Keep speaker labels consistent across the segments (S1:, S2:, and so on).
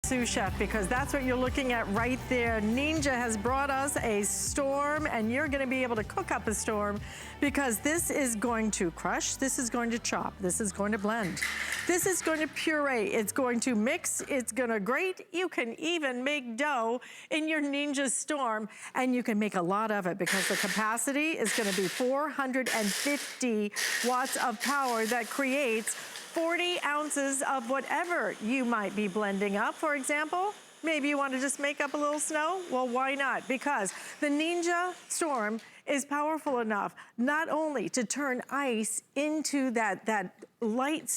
S1: sous chef, because that's what you're looking at right there. Ninja has brought us a storm, and you're gonna be able to cook up a storm, because this is going to crush, this is going to chop, this is going to blend, this is going to puree, it's going to mix, it's gonna grate. You can even make dough in your Ninja Storm, and you can make a lot of it, because the capacity is gonna be 450 watts of power that creates 40 ounces of whatever you might be blending up. For example, maybe you want to just make up a little snow. Well, why not? Because the Ninja Storm is powerful enough not only to turn ice into that light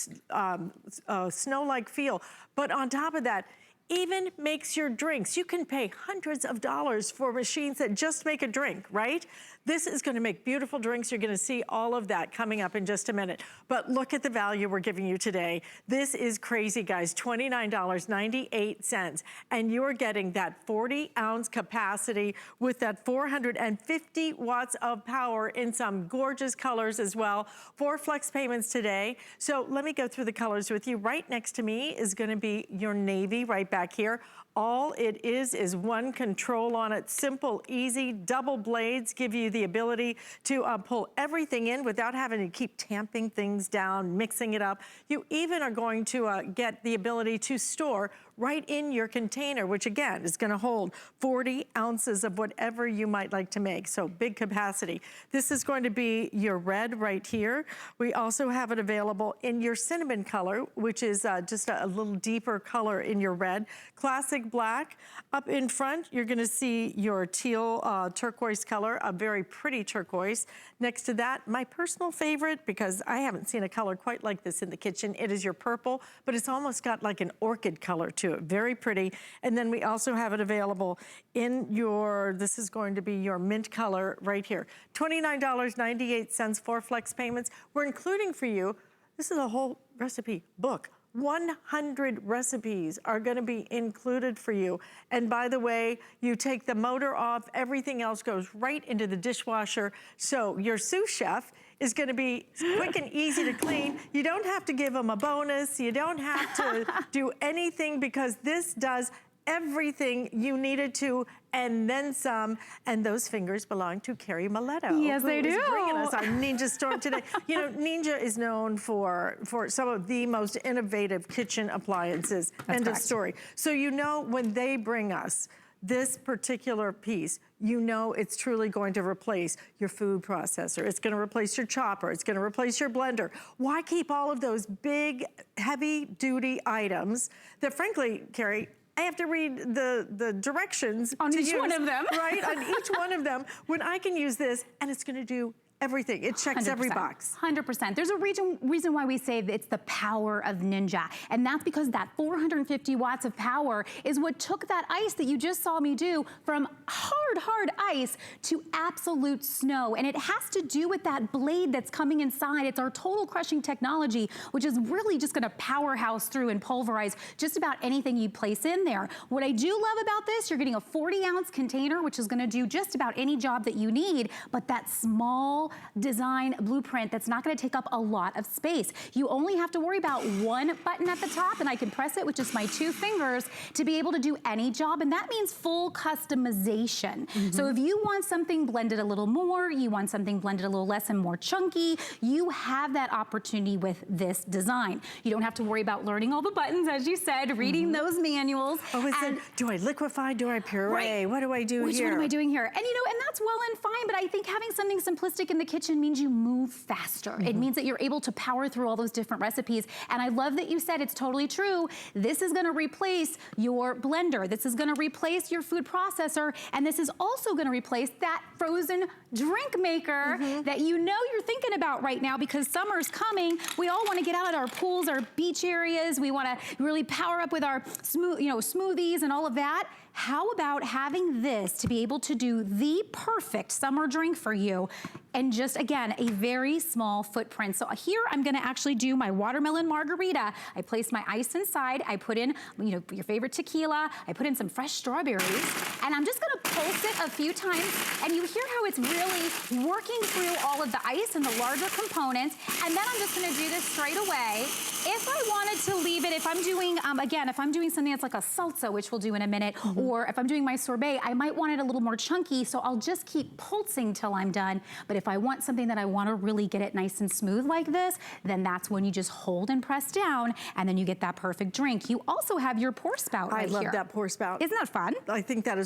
S1: snow-like feel, but on top of that, even makes your drinks. You can pay hundreds of dollars for machines that just make a drink, right? This is gonna make beautiful drinks. You're gonna see all of that coming up in just a minute. But look at the value we're giving you today. This is crazy, guys, $29.98. And you're getting that 40-ounce capacity with that 450 watts of power in some gorgeous colors as well. 4 flex payments today. So let me go through the colors with you. Right next to me is gonna be your navy right back here. All it is one control on it. Simple, easy, double blades give you the ability to pull everything in without having to keep tamping things down, mixing it up. You even are going to get the ability to store right in your container, which again is gonna hold 40 ounces of whatever you might like to make. So big capacity. This is going to be your red right here. We also have it available in your cinnamon color, which is just a little deeper color in your red. Classic black. Up in front, you're gonna see your teal turquoise color, a very pretty turquoise. Next to that, my personal favorite, because I haven't seen a color quite like this in the kitchen, it is your purple, but it's almost got like an orchid color to it. Very pretty. And then we also have it available in your, this is going to be your mint color right here. $29.98 for flex payments. We're including for you, this is a whole recipe book. 100 recipes are gonna be included for you. And by the way, you take the motor off, everything else goes right into the dishwasher. So your sous chef is gonna be quick and easy to clean. You don't have to give them a bonus. You don't have to do anything, because this does everything you needed to and then some. And those fingers belong to Carrie Miletto.
S2: Yes, they do.
S1: Who is bringing us our Ninja Storm today. You know, Ninja is known for some of the most innovative kitchen appliances. End of story. So you know when they bring us this particular piece, you know it's truly going to replace your food processor. It's gonna replace your chopper. It's gonna replace your blender. Why keep all of those big, heavy-duty items that, frankly, Carrie, I have to read the directions
S2: on each one of them.
S1: Right, on each one of them, when I can use this and it's gonna do everything. It checks
S2: 100%,
S1: every box.
S2: 100%. There's a reason why we say that it's the power of Ninja. And that's because that 450 watts of power is what took that ice that you just saw me do from hard ice to absolute snow. And it has to do with that blade that's coming inside. It's our total crushing technology, which is really just gonna powerhouse through and pulverize just about anything you place in there. What I do love about this, you're getting a 40-ounce container, which is gonna do just about any job that you need, but that small design blueprint that's not gonna take up a lot of space. You only have to worry about one button at the top, and I can press it with just my 2 fingers to be able to do any job, and that means full customization. So if you want something blended a little more, you want something blended a little less and more chunky, you have that opportunity with this design. You don't have to worry about learning all the buttons, as you said, reading those manuals.
S1: Oh, is it, do I liquefy, do I puree? Right. What do I do
S2: Which
S1: here?
S2: one am I doing here? And you know, and that's well and fine, but I think having something simplistic in the kitchen means you move faster. It means that you're able to power through all those different recipes. And I love that you said it's totally true. This is gonna replace your blender. This is gonna replace your food processor. And this is also gonna replace that frozen drink maker that you know you're thinking about right now, because summer's coming. We all wanna get out at our pools, our beach areas. We wanna really power up with our smoothies and all of that. How about having this to be able to do the perfect summer drink for you, and just, again, a very small footprint. So here I'm gonna actually do my watermelon margarita. I place my ice inside, I put in, you know, your favorite tequila, I put in some fresh strawberries, and I'm just gonna pulse it a few times, and you hear how it's really working through all of the ice and the larger components, and then I'm just gonna do this straight away. if I wanted to leave it, if I'm doing, again, if I'm doing something that's like a salsa, which we'll do in a minute, or if I'm doing my sorbet, I might want it a little more chunky, so I'll just keep pulsing till I'm done. But if I want something that I want to really get it nice and smooth like this, then that's when you just hold and press down, and then you get that perfect drink. You also have your pour spout right here.
S1: I love that pour spout.
S2: Isn't that fun?
S1: I think that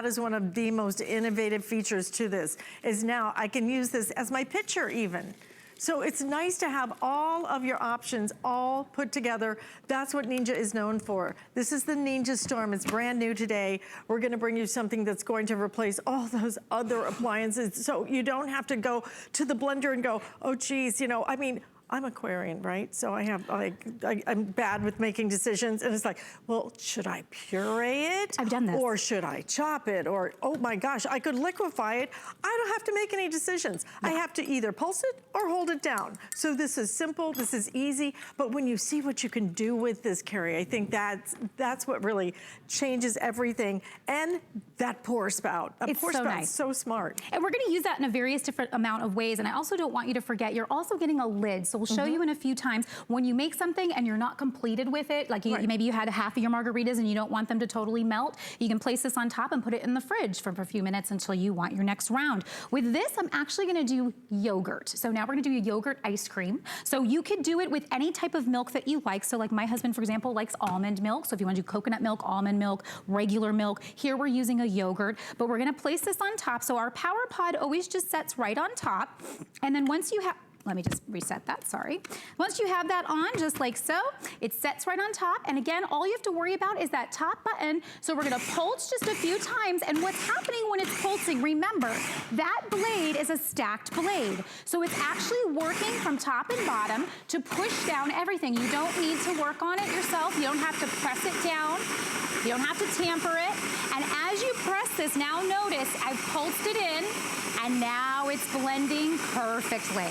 S1: is one of the most innovative features to this, is now I can use this as my pitcher even. So it's nice to have all of your options all put together. That's what Ninja is known for. This is the Ninja Storm. It's brand new today. We're gonna bring you something that's going to replace all those other appliances, so you don't have to go to the blender and go, oh geez, you know, I mean, I'm Aquarian, right? So I have, I'm bad with making decisions, and it's like, well, should I puree it?
S2: I've done this.
S1: Or should I chop it? Or, oh my gosh, I could liquefy it. I don't have to make any decisions. Yeah. I have to either pulse it or hold it down. So this is simple, this is easy, but when you see what you can do with this, Carrie, I think that's what really changes everything. And that pour spout.
S2: It's so nice.
S1: So smart.
S2: And we're gonna use that in a various different amount of ways, and I also don't want you to forget, you're also getting a lid. So we'll show you in a few times when you make something and you're not completed with it, like maybe you had half of your margaritas and you don't want them to totally melt, you can place this on top and put it in the fridge for a few minutes until you want your next round. With this, I'm actually gonna do yogurt. So now we're gonna do a yogurt ice cream. So you could do it with any type of milk that you like. So like my husband, for example, likes almond milk. So if you wanna do coconut milk, almond milk, regular milk, here we're using a yogurt, but we're gonna place this on top. So our power pod always just sets right on top. And then once you have, let me just reset that, sorry. Once you have that on, just like so, it sets right on top. And again, all you have to worry about is that top button. So we're gonna pulse just a few times. And what's happening when it's pulsing, remember, that blade is a stacked blade. So it's actually working from top and bottom to push down everything. You don't need to work on it yourself. You don't have to press it down. You don't have to tamper it. And as you press this, now notice I've pulsed it in, and now it's blending perfectly.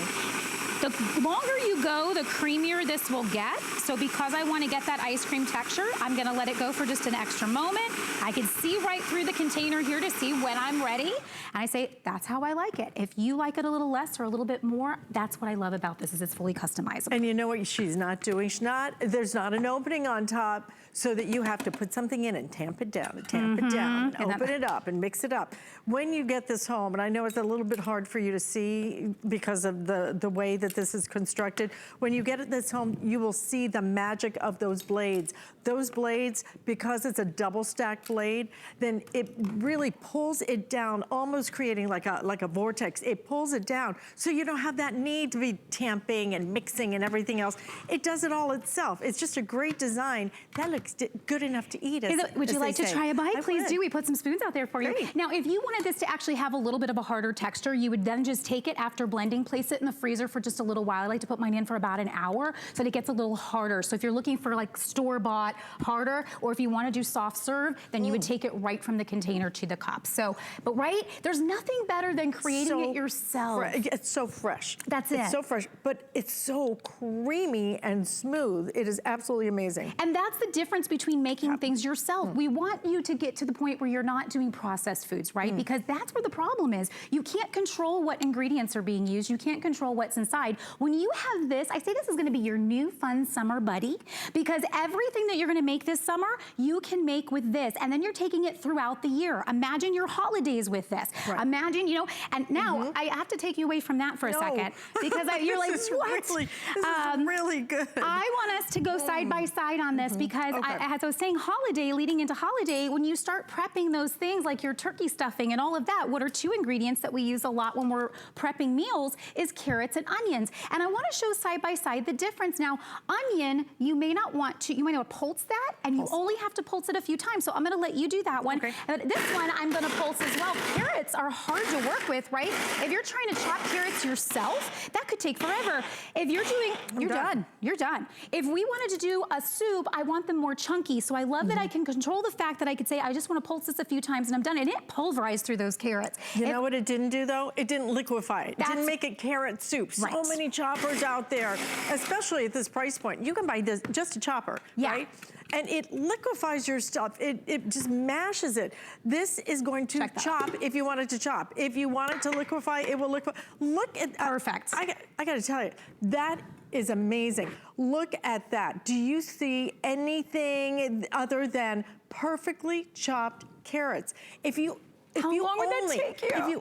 S2: The longer you go, the creamier this will get. So because I want to get that ice cream texture, I'm going to let it go for just an extra moment. I can see right through the container here to see when I'm ready. And I say, that's how I like it. If you like it a little less or a little bit more, that's what I love about this, is it's fully customizable. And
S1: you know what she's not doing? There's not an opening on top so that you have to put something in and tamp it down, and open it up and mix it up. When you get this home, and I know it's a little bit hard for you to see because of the way that this is constructed, when you get this home, you will see the magic of those blades. Those blades, because it's a double stacked blade, then it really pulls it down, almost creating like a vortex. It pulls it down, so you don't have that need to be tamping and mixing and everything else. It does it all itself. It's just a great design. That looks good enough to eat.
S2: Would you like to try a bite? Please do. We put some spoons out there for you.
S1: Great.
S2: Now, if you wanted this to actually have a little bit of a harder texture, you would then just take it after blending, place it in the freezer for just a little while. I like to put mine in for about an hour so that it gets a little harder. So if you're looking for like store-bought harder, or if you want to do soft serve, then you would take it right from the container to the cup. So, but right, there's nothing better than creating it yourself.
S1: It's so fresh.
S2: That's it.
S1: It's so fresh, but it's so creamy and smooth. It is absolutely amazing.
S2: And that's the difference between making things yourself. We want you to get to the point where you're not doing processed foods, right? Because that's where the problem is. You can't control what ingredients are being used. You can't control what's inside. When you have this, I say this is gonna be your new fun summer buddy, because everything that you're gonna make this summer, you can make with this. And then you're taking it throughout the year. Imagine your holidays with this. Right. Imagine, you know, and now I have to take you away from that for a second, because you're like, what?
S1: This is really good.
S2: I want us to go side by side on this, because as I was saying, holiday, leading into holiday, when you start prepping those things like your turkey stuffing and all of that, what are two ingredients that we use a lot when we're prepping meals is carrots and onions. And I want to show side by side the difference. Now, onion, you may not want to, you might want to pulse that, and you only have to pulse it a few times. So I'm going to let you do that one. And this one, I'm going to pulse as well. Carrots are hard to work with, right? If you're trying to chop carrots yourself, that could take forever. If you're doing, you're done. You're done. If we wanted to do a soup, I want them more chunky. So I love that I can control the fact that I could say, I just want to pulse this a few times and I'm done. And it pulverized through those carrots.
S1: You know what it didn't do though? It didn't liquefy it. It didn't make it carrot soup. So many choppers out there, especially at this price point. You can buy this, just a chopper, right? And it liquefies your stuff. It just mashes it. This is going to chop if you want it to chop. If you want it to liquefy, it will liquefy. Look at,
S2: perfect.
S1: I got to tell you, that is amazing. Look at that. Do you see anything other than perfectly chopped carrots? If you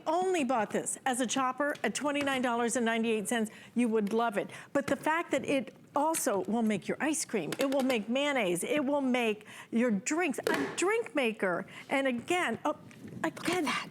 S1: only bought this as a chopper at $29.98, you would love it. But the fact that it also will make your ice cream, it will make mayonnaise, it will make your drinks, a drink maker. And again,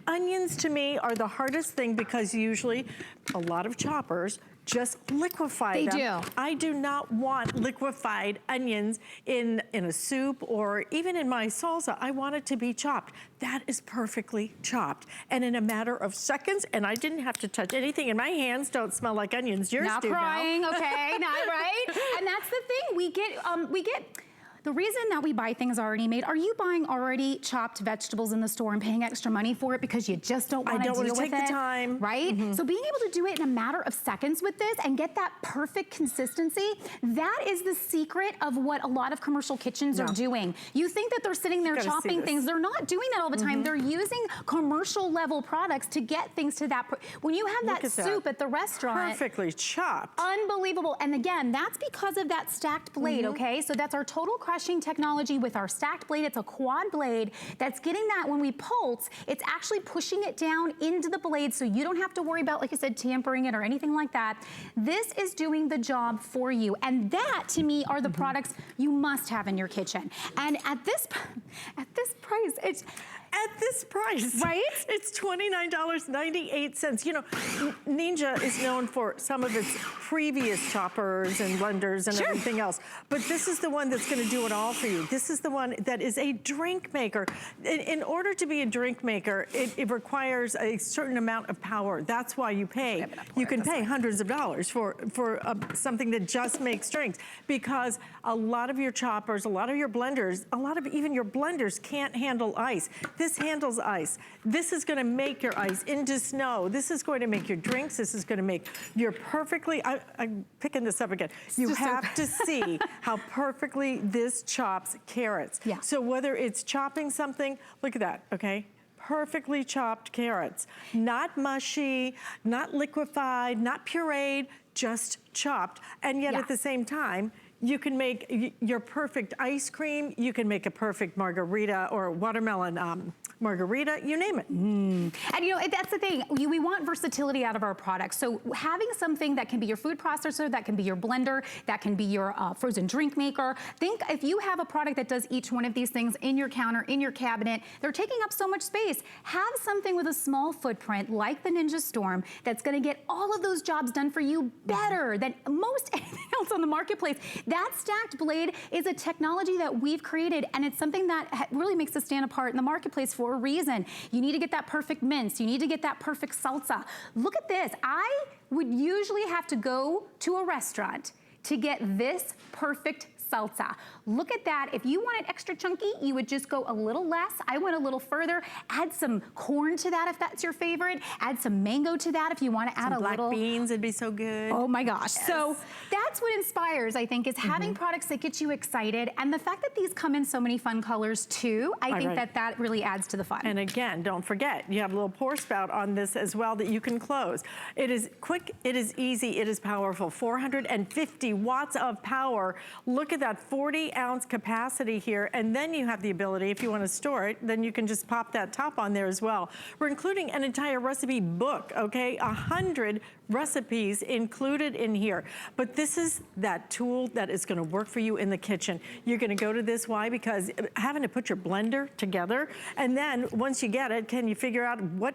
S1: onions to me are the hardest thing because usually a lot of choppers just liquefy them. They do. I do not want liquefied onions in a soup or even in my salsa. I want it to be chopped. That is perfectly chopped. And in a matter of seconds, and I didn't have to touch anything, and my hands don't smell like onions. Yours do now. Not crying, okay, not right?
S2: And that's the thing, we get, the reason that we buy things already made, are you buying already chopped vegetables in the store and paying extra money for it because you just don't want to deal with it? I don't want to take the time. Right? Mm-hmm. So being able to do it in a matter of seconds with this and get that perfect consistency, that is the secret of what a lot of commercial kitchens are doing. You think that they're sitting there chopping things. They're not doing that all the time. They're using commercial level products to get things to that. When you have that soup at the restaurant.
S1: Perfectly chopped.
S2: Unbelievable. And again, that's because of that stacked blade, okay? So that's our total crushing technology with our stacked blade. It's a quad blade that's getting that when we pulse, it's actually pushing it down into the blade so you don't have to worry about, like I said, tampering it or anything like that. This is doing the job for you. And that, to me, are the products you must have in your kitchen. And at this price, it's...
S1: At this price, right? It's $29.98. You know, Ninja is known for some of its previous choppers and blenders and everything else, but this is the one that's going to do it all for you. This is the one that is a drink maker. In order to be a drink maker, it requires a certain amount of power. That's why you pay. You can pay hundreds of dollars for something that just makes drinks, because a lot of your choppers, a lot of your blenders, a lot of even your blenders can't handle ice. This handles ice. This is going to make your ice into snow. This is going to make your drinks. This is going to make your perfectly, I'm picking this up again. You have to see how perfectly this chops carrots. Yeah. So whether it's chopping something, look at that, okay? Perfectly chopped carrots. Not mushy, not liquefied, not pureed, just chopped. And yet at the same time, you can make your perfect ice cream. You can make a perfect margarita or watermelon margarita, you name it.
S2: And you know, that's the thing. We want versatility out of our products. So having something that can be your food processor, that can be your blender, that can be your frozen drink maker. Think if you have a product that does each one of these things in your counter, in your cabinet, they're taking up so much space. Have something with a small footprint like the Ninja Storm that's gonna get all of those jobs done for you better than most anything else on the marketplace. That stacked blade is a technology that we've created, and it's something that really makes us stand apart in the marketplace for a reason. You need to get that perfect mince. You need to get that perfect salsa. Look at this. I would usually have to go to a restaurant to get this perfect salsa. Look at that. If you want it extra chunky, you would just go a little less. I went a little further. Add some corn to that if that's your favorite. Add some mango to that if you want to add a little.
S1: Black beans would be so good.
S2: Oh my gosh. Yes. So that's what inspires, I think, is having products that get you excited. And the fact that these come in so many fun colors too, I think that really adds to the fun.
S1: And again, don't forget, you have a little pour spout on this as well that you can close. It is quick, it is easy, it is powerful. 450 watts of power. Look at that 40-ounce capacity here, and then you have the ability, if you want to store it, then you can just pop that top on there as well. We're including an entire recipe book, okay? 100 recipes included in here. But this is that tool that is going to work for you in the kitchen. You're going to go to this. Why? Because having to put your blender together, and then once you get it, can you figure out what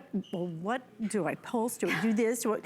S1: do I pulse? Do I do this? Do I...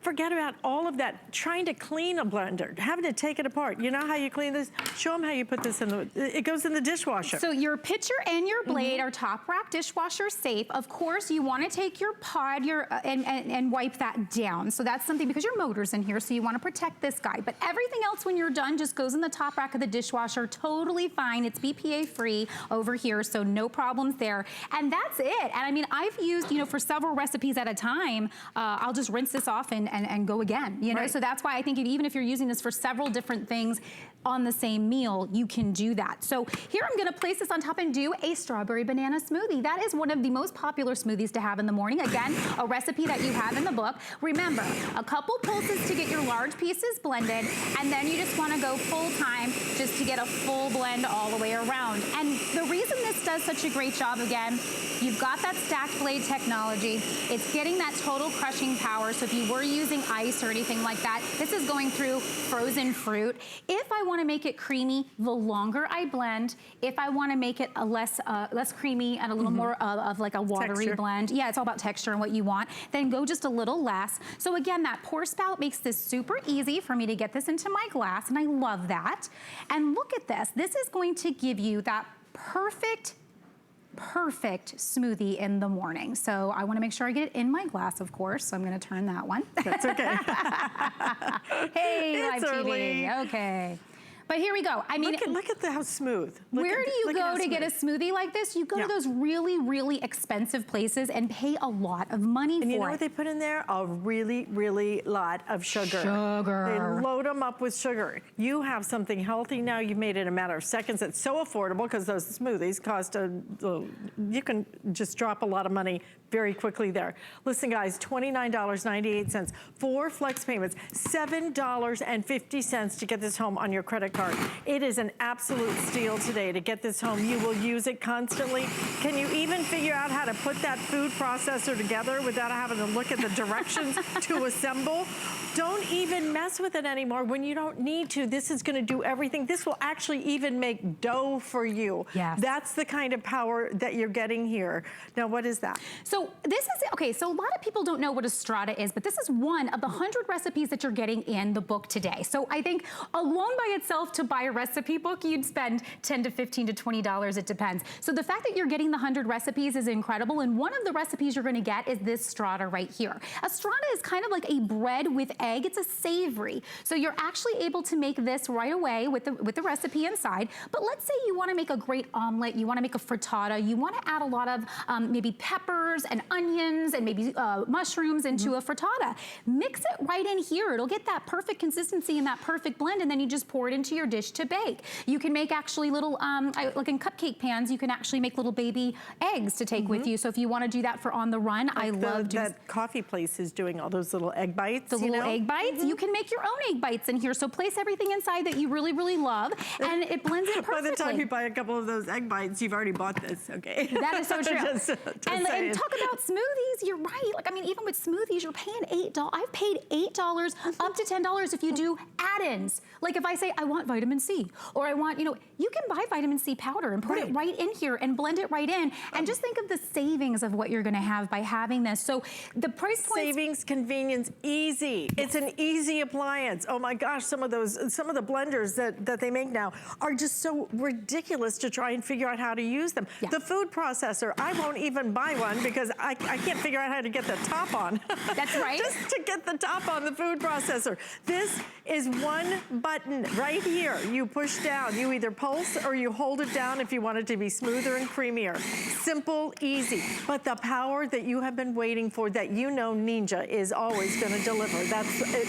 S1: Forget about all of that, trying to clean a blender, having to take it apart. You know how you clean this? Show them how you put this in the, it goes in the dishwasher.
S2: So your pitcher and your blade are top rack dishwasher safe. Of course, you want to take your pod and wipe that down. So that's something, because your motor's in here, so you want to protect this guy. But everything else when you're done just goes in the top rack of the dishwasher, totally fine. It's BPA free over here, so no problems there. And that's it. And I mean, I've used, you know, for several recipes at a time, I'll just rinse this off and and go again, you know?
S1: Right.
S2: So that's why I think even if you're using this for several different things on the same meal, you can do that. So here I'm gonna place this on top and do a strawberry banana smoothie. That is one of the most popular smoothies to have in the morning. Again, a recipe that you have in the book. Remember, a couple pulses to get your large pieces blended, and then you just wanna go full time just to get a full blend all the way around. And the reason this does such a great job, again, you've got that stacked blade technology. It's getting that total crushing power. So if you were using ice or anything like that, this is going through frozen fruit. If I want to make it creamy, the longer I blend. If I want to make it a less creamy and a little more of like a watery
S1: Texture.
S2: blend, yeah, it's all about texture and what you want, then go just a little less. So again, that pour spout makes this super easy for me to get this into my glass, and I love that. And look at this. This is going to give you that perfect smoothie in the morning. So I wanna make sure I get it in my glass, of course, so I'm gonna turn that one.
S1: That's okay.
S2: Hey,
S1: It's
S2: live
S1: early.
S2: TV, okay. But here we go. I mean,
S1: look at how smooth.
S2: where do you go to get a smoothie like this? You go to those really, really expensive places and pay a lot of money for it.
S1: And you know what they put in there? A really, really lot of sugar. They load them up with sugar. You have something healthy now. You've made it in a matter of seconds. It's so affordable because those smoothies cost you can just drop a lot of money very quickly there. Listen, guys, $29.98, 4 flex payments, $7.50 to get this home on your credit card. It is an absolute steal today to get this home. You will use it constantly. Can you even figure out how to put that food processor together without having to look at the directions to assemble? Don't even mess with it anymore when you don't need to. This is gonna do everything. This will actually even make dough for you.
S2: Yes.
S1: That's the kind of power that you're getting here. Now, what is that?
S2: So this is, okay, so a lot of people don't know what a strata is, but this is one of the 100 recipes that you're getting in the book today. So I think alone by itself to buy a recipe book, you'd spend $10 to $15 to $20, it depends. So the fact that you're getting the 100 recipes is incredible, and one of the recipes you're gonna get is this strata right here. A strata is kind of like a bread with egg. It's a savory. So you're actually able to make this right away with the recipe inside. But let's say you wanna make a great omelet, you wanna make a frittata, you wanna add a lot of maybe peppers and onions and maybe mushrooms into a frittata. Mix it right in here. It'll get that perfect consistency and that perfect blend, and then you just pour it into your dish to bake. You can make actually little, like in cupcake pans, you can actually make little baby eggs to take with you. So if you wanna do that for on the run, like I love
S1: that coffee place is doing all those little egg bites.
S2: The little egg bites. You can make your own egg bites in here. So place everything inside that you really, really love, and it blends in perfectly.
S1: By the time you buy a couple of those egg bites, you've already bought this, okay?
S2: That is so true.
S1: Just
S2: and talk about smoothies, you're right. Like, I mean, even with smoothies, you're paying $8. I've paid $8 up to $10 if you do add-ins. Like if I say, I want vitamin C, or I want, you know, you can buy vitamin C powder and put it right in here and blend it right in. And just think of the savings of what you're gonna have by having this. So the price point—
S1: Savings, convenience, easy. It's an easy appliance. Oh my gosh, some of the blenders that they make now are just so ridiculous to try and figure out how to use them.
S2: Yeah.
S1: The food processor, I won't even buy one because I can't figure out how to get the top on.
S2: That's right.
S1: Just to get the top on the food processor. This is one button right here. You push down. You either pulse or you hold it down if you want it to be smoother and creamier. Simple, easy. But the power that you have been waiting for, that you know Ninja is always going to deliver.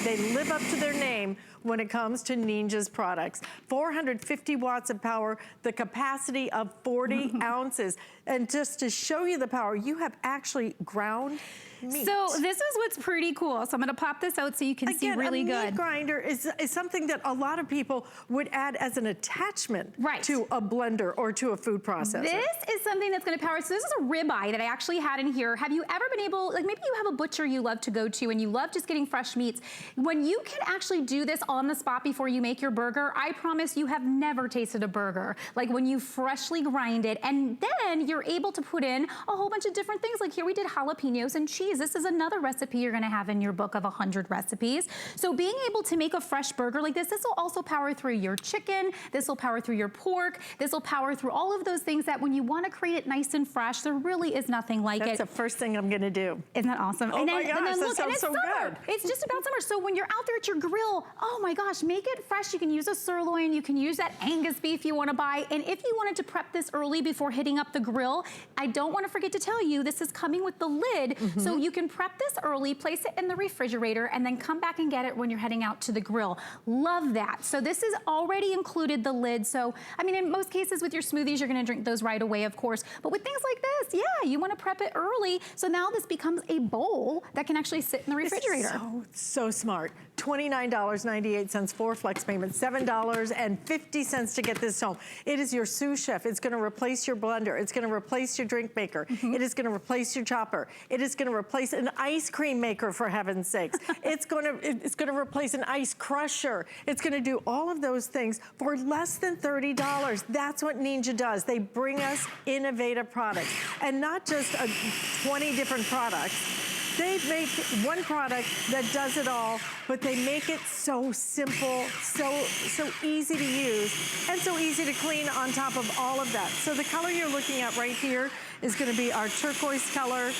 S1: They live up to their name when it comes to Ninja's products. 450 watts of power, the capacity of 40 ounces. And just to show you the power, you have actually ground meat.
S2: So this is what's pretty cool. So I'm gonna pop this out so you can see really good.
S1: A meat grinder is something that a lot of people would add as an attachment to a blender or to a food processor.
S2: This is something that's gonna power. So this is a ribeye that I actually had in here. Have you ever been able, like maybe you have a butcher you love to go to and you love just getting fresh meats. When you can actually do this on the spot before you make your burger, I promise you have never tasted a burger. Like when you freshly grind it, and then you're able to put in a whole bunch of different things. Like here we did jalapenos and cheese. This is another recipe you're gonna have in your book of 100 recipes. So being able to make a fresh burger like this will also power through your chicken, this will power through your pork, this will power through all of those things that when you wanna create it nice and fresh, there really is nothing like it.
S1: That's the first thing I'm gonna do.
S2: Isn't that awesome?
S1: Oh
S2: and
S1: my
S2: then,
S1: gosh,
S2: and then
S1: that
S2: look,
S1: sounds
S2: and it's
S1: so
S2: summer.
S1: good.
S2: It's just about summer. So when you're out there at your grill, oh oh my gosh, make it fresh. You can use a sirloin, you can use that Angus beef you wanna buy. And if you wanted to prep this early before hitting up the grill, I don't wanna forget to tell you, this is coming with the lid. So you can prep this early, place it in the refrigerator, and then come back and get it when you're heading out to the grill. Love that. So this is already included the lid. So, I mean, in most cases with your smoothies, you're gonna drink those right away, of course. But with things like this, yeah, you wanna prep it early. So now this becomes a bowl that can actually sit in the refrigerator.
S1: So smart. $29.98 for flex payment, $7.50 to get this home. It is your sous chef. It's gonna replace your blender. It's gonna replace your drink maker. It is gonna replace your chopper. It is gonna replace an ice cream maker, for heaven's sakes. It's gonna replace an ice crusher. It's gonna do all of those things for less than $30. That's what Ninja does. They bring us innovative products, and not just 20 different products. They make one product that does it all, but they make it so simple, so easy to use, and so easy to clean on top of all of that. So the color you're looking at right here is gonna be our turquoise color.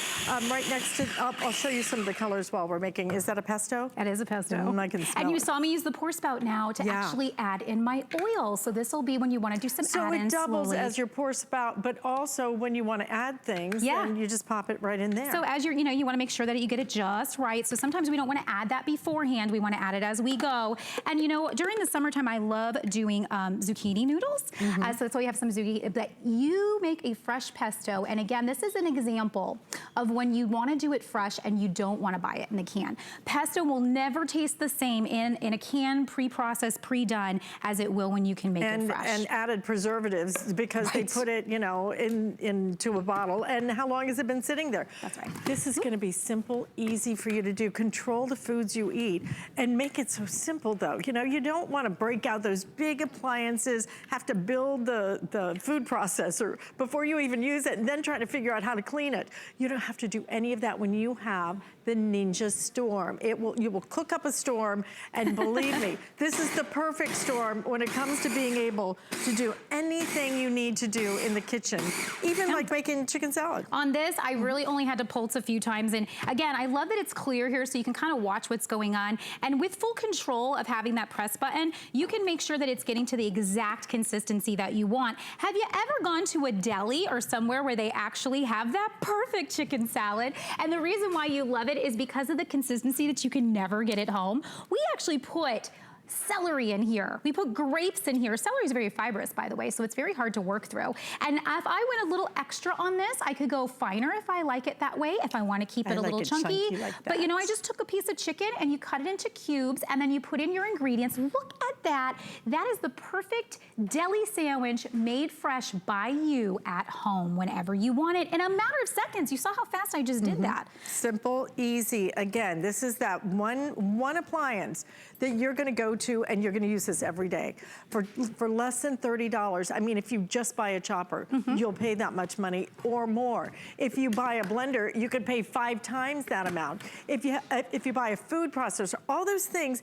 S1: Right next to, I'll show you some of the colors while we're making. Is that a pesto?
S2: That is a pesto.
S1: I can smell
S2: and you
S1: it.
S2: saw me use the pour spout now to actually add in my oil. So this will be when you wanna do some add-ins.
S1: So it doubles
S2: slowly.
S1: as your pour spout, but also when you wanna add things, then you just pop it right in there.
S2: So as you're, you wanna make sure that you get it just right. So sometimes we don't wanna add that beforehand. We wanna add it as we go. And during the summertime, I love doing zucchini noodles. So that's why we have some zucchini, but you make a fresh pesto. And again, this is an example of when you wanna do it fresh and you don't wanna buy it in the can. Pesto will never taste the same in a can, pre-processed, pre-done, as it will when you can make it fresh.
S1: And added preservatives because they put it, into a bottle. And how long has it been sitting there?
S2: That's right.
S1: This is gonna be simple, easy for you to do. Control the foods you eat and make it so simple though. You don't wanna break out those big appliances, have to build the food processor before you even use it, and then try to figure out how to clean it. You don't have to do any of that when you have the Ninja Storm. You will cook up a storm, and believe me, this is the perfect storm when it comes to being able to do anything you need to do in the kitchen, even like making chicken salad.
S2: On this, I really only had to pulse a few times, and again, I love that it's clear here so you can kind of watch what's going on, and with full control of having that press button, you can make sure that it's getting to the exact consistency that you want. Have you ever gone to a deli or somewhere where they actually have that perfect chicken salad? And the reason why you love it is because of the consistency that you can never get at home. We actually put celery in here. We put grapes in here. Celery is very fibrous, by the way, so it's very hard to work through. And if I went a little extra on this, I could go finer if I like it that way, if I want to keep it a little chunky.
S1: Like
S2: but I just took a piece of chicken and you cut it into cubes and then you put in your ingredients. Look at that. That is the perfect deli sandwich made fresh by you at home whenever you want it in a matter of seconds. You saw how fast I just did that.
S1: Simple, easy. Again, this is that one appliance that you're gonna go to and you're gonna use this every day. For less than $30, I mean, if you just buy a chopper, you'll pay that much money or more. If you buy a blender, you could pay 5 times that amount. If you buy a food processor, all those things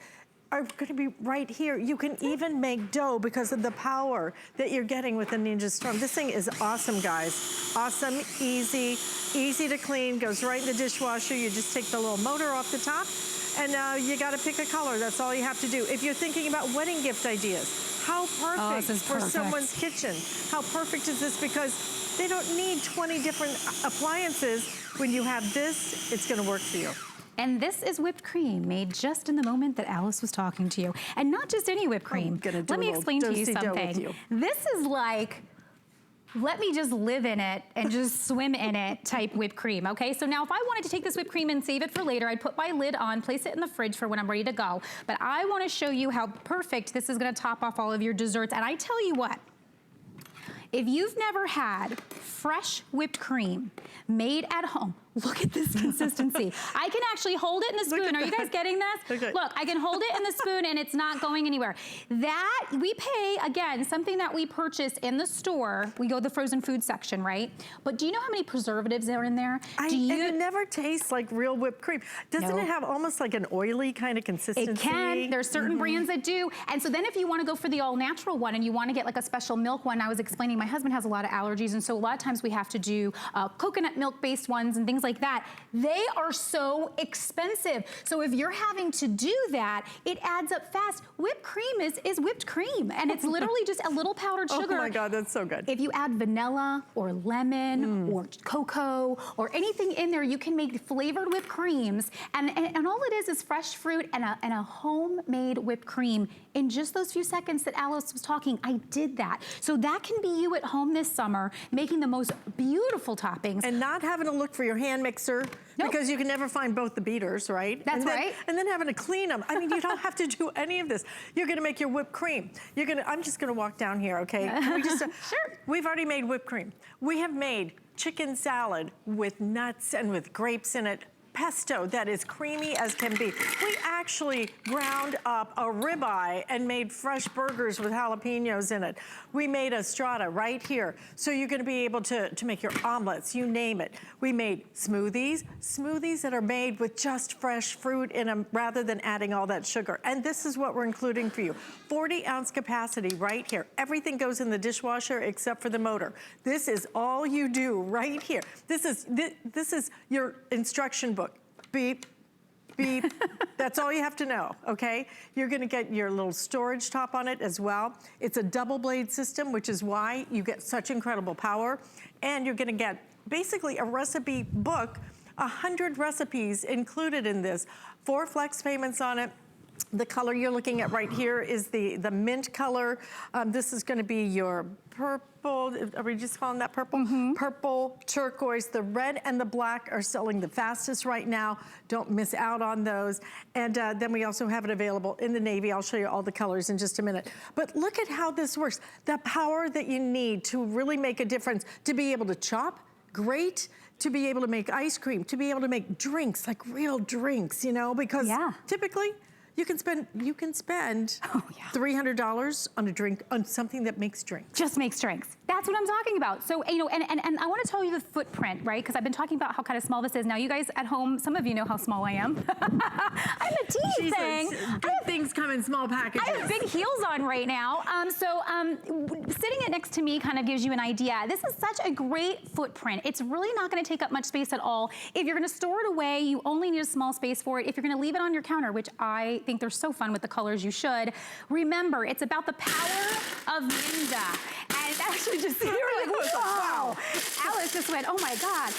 S1: are gonna be right here. You can even make dough because of the power that you're getting with the Ninja Storm. This thing is awesome, guys. Awesome, easy to clean, goes right in the dishwasher. You just take the little motor off the top, and you gotta pick a color. That's all you have to do. If you're thinking about wedding gift ideas, how perfect for someone's kitchen. How perfect is this? Because they don't need 20 different appliances. When you have this, it's gonna work for you.
S2: And this is whipped cream made just in the moment that Alice was talking to you. And not just any whipped cream. Let me explain to you something. This is like, let me just live in it and just swim in it type whipped cream, okay? So now if I wanted to take this whipped cream and save it for later, I'd put my lid on, place it in the fridge for when I'm ready to go. But I wanna show you how perfect this is gonna top off all of your desserts. And I tell you what, if you've never had fresh whipped cream made at home, look at this consistency. I can actually hold it in the spoon. Are you guys getting this? Okay. Look, I can hold it in the spoon and it's not going anywhere. That, we pay, again, something that we purchase in the store. We go to the frozen food section, right? But do you know how many preservatives are in there?
S1: And it never tastes like real whipped cream. Doesn't it have almost like an oily kind of consistency?
S2: It can. There's certain brands that do. And so then if you want to go for the all natural one and you want to get like a special milk one, I was explaining my husband has a lot of allergies, and so a lot of times we have to do coconut milk-based ones and things like that. They are so expensive. So if you're having to do that, it adds up fast. Whipped cream is whipped cream, and it's literally just a little powdered sugar.
S1: Oh my God, that's so good.
S2: If you add vanilla or lemon or cocoa or anything in there, you can make flavored whipped creams. And all it is fresh fruit and a homemade whipped cream. In just those few seconds that Alice was talking, I did that. So that can be you at home this summer, making the most beautiful toppings.
S1: And not having to look for your hand mixer, because you can never find both the beaters, right?
S2: That's right.
S1: And then having to clean them. I mean, you don't have to do any of this. You're gonna make your whipped cream. I'm just gonna walk down here, okay? Can we just,
S2: sure.
S1: We've already made whipped cream. We have made chicken salad with nuts and with grapes in it. Pesto that is creamy as can be. We actually ground up a ribeye and made fresh burgers with jalapenos in it. We made a strata right here. So you're gonna be able to make your omelets, you name it. We made smoothies that are made with just fresh fruit in them rather than adding all that sugar. And this is what we're including for you. 40-ounce capacity right here. Everything goes in the dishwasher except for the motor. This is all you do right here. This is your instruction book. Beep, beep. That's all you have to know, okay? You're gonna get your little storage top on it as well. It's a double blade system, which is why you get such incredible power. And you're gonna get basically a recipe book, 100 recipes included in this. 4 flex payments on it. The color you're looking at right here is the mint color. This is gonna be your purple, are we just calling that purple? Purple, turquoise, the red and the black are selling the fastest right now. Don't miss out on those. And then we also have it available in the navy. I'll show you all the colors in just a minute. But look at how this works. The power that you need to really make a difference, to be able to chop, grate, to be able to make ice cream, to be able to make drinks, like real drinks, you know, because typically, you can spend $300 on a drink, on something that makes drinks.
S2: Just makes drinks. That's what I'm talking about. So, you know, and I want to tell you the footprint, right? Because I've been talking about how kind of small this is. Now, you guys at home, some of you know how small I am. I'm a teeny thing.
S1: Good things come in small packages.
S2: I have big heels on right now. Sitting it next to me kind of gives you an idea. This is such a great footprint. It's really not going to take up much space at all. If you're going to store it away, you only need a small space for it. If you're going to leave it on your counter, which I think they're so fun with the colors, you should. Remember, it's about the power of Ninja. And it's actually just, you were like, wow. Alice just went, oh my God.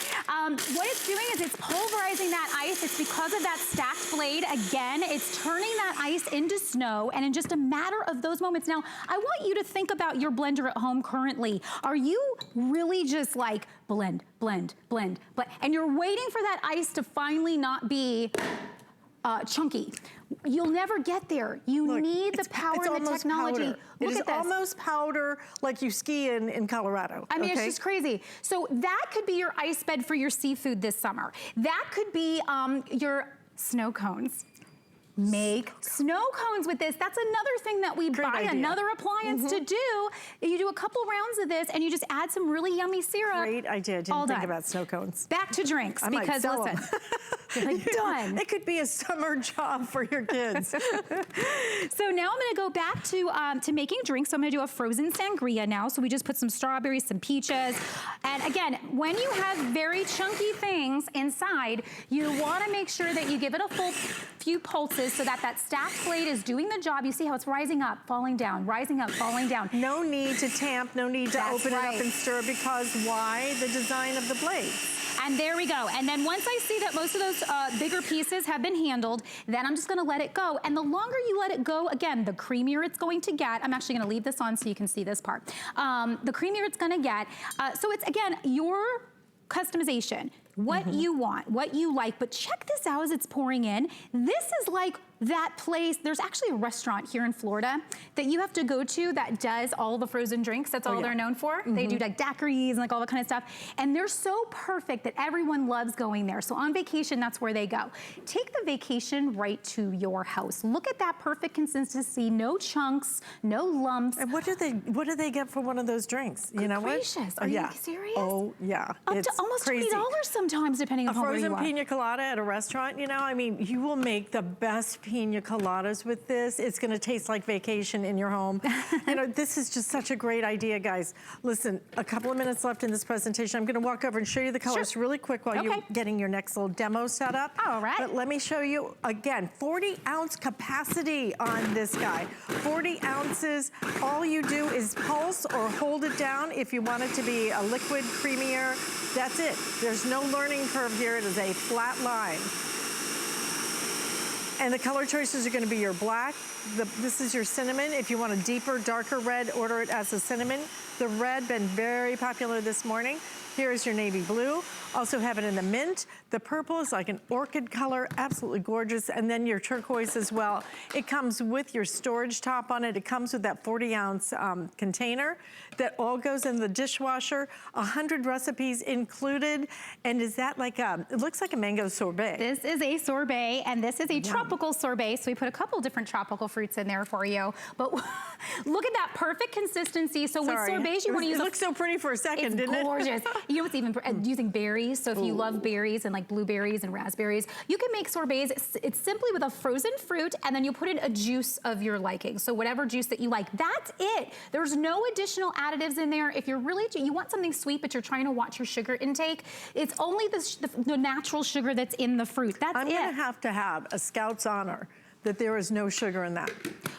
S2: What it's doing is it's pulverizing that ice. It's because of that stacked blade. Again, it's turning that ice into snow, and in just a matter of those moments. Now, I want you to think about your blender at home currently. Are you really just like blend, blend, blend, blend, and you're waiting for that ice to finally not be chunky? You'll never get there. You need the power and the technology.
S1: Powder. It is almost powder like you ski in Colorado.
S2: I mean, it's just crazy. So that could be your ice bed for your seafood this summer. That could be your snow cones. Make snow cones with this. That's another thing that we buy, another appliance to do. You do a couple rounds of this and you just add some really yummy syrup. Great idea. Didn't think about snow cones. Back to drinks, because listen, you're like, done.
S1: It could be a summer job for your kids.
S2: So now I'm gonna go back to making drinks. So I'm gonna do a frozen sangria now. So we just put some strawberries, some peaches. And again, when you have very chunky things inside, you wanna make sure that you give it a full few pulses so that that stacked blade is doing the job. You see how it's rising up, falling down, rising up, falling down.
S1: No need to tamp, no need to open it up and stir, because why? The design of the blade.
S2: And there we go. And then once I see that most of those bigger pieces have been handled, then I'm just gonna let it go. And the longer you let it go, again, the creamier it's going to get. I'm actually gonna leave this on so you can see this part. The creamier it's gonna get. So it's, again, your customization. What you want, what you like, but check this out as it's pouring in. This is like that place. There's actually a restaurant here in Florida that you have to go to that does all the frozen drinks. That's all they're known for. They do like daiquiris and like all that kind of stuff. And they're so perfect that everyone loves going there. So on vacation, that's where they go. Take the vacation right to your house. Look at that perfect consistency, no chunks, no lumps.
S1: And what do they get for one of those drinks? You know what?
S2: Gracious, are you serious?
S1: Oh yeah.
S2: Up to almost $20 some sometimes, depending on where you are.
S1: A frozen pina colada at a restaurant, you know, I mean, you will make the best pina coladas with this. It's gonna taste like vacation in your home. You know, this is just such a great idea, guys. Listen, a couple of minutes left in this presentation. I'm gonna walk over and show you the colors really quick while you're getting your next little demo set up.
S2: All right.
S1: But let me show you, again, 40-ounce capacity on this guy. 40 ounces, all you do is pulse or hold it down. If you want it to be a liquid, creamier, that's it. There's no learning curve here. It is a flat line. And the color choices are gonna be your black. This is your cinnamon. If you want a deeper, darker red, order it as a cinnamon. The red, been very popular this morning. Here is your navy blue. Also have it in the mint. The purple is like an orchid color, absolutely gorgeous. And then your turquoise as well. It comes with your storage top on it. It comes with that 40-ounce container that all goes in the dishwasher. 100 recipes included. And is that like it looks like a mango sorbet.
S2: This is a sorbet, and this is a tropical sorbet. So we put a couple different tropical fruits in there for you. But look at that perfect consistency. So with sorbets, you want to use
S1: it looks so pretty for a second, didn't it?
S2: It's gorgeous. You know what's even using berries. So if you love berries and like blueberries and raspberries, you can make sorbets. It's simply with a frozen fruit, and then you put in a juice of your liking. So whatever juice that you like, that's it. There's no additional additives in there. If you're really, you want something sweet, but you're trying to watch your sugar intake, it's only the natural sugar that's in the fruit. That's it.
S1: I'm gonna have to have a Scout's honor that there is no sugar in that.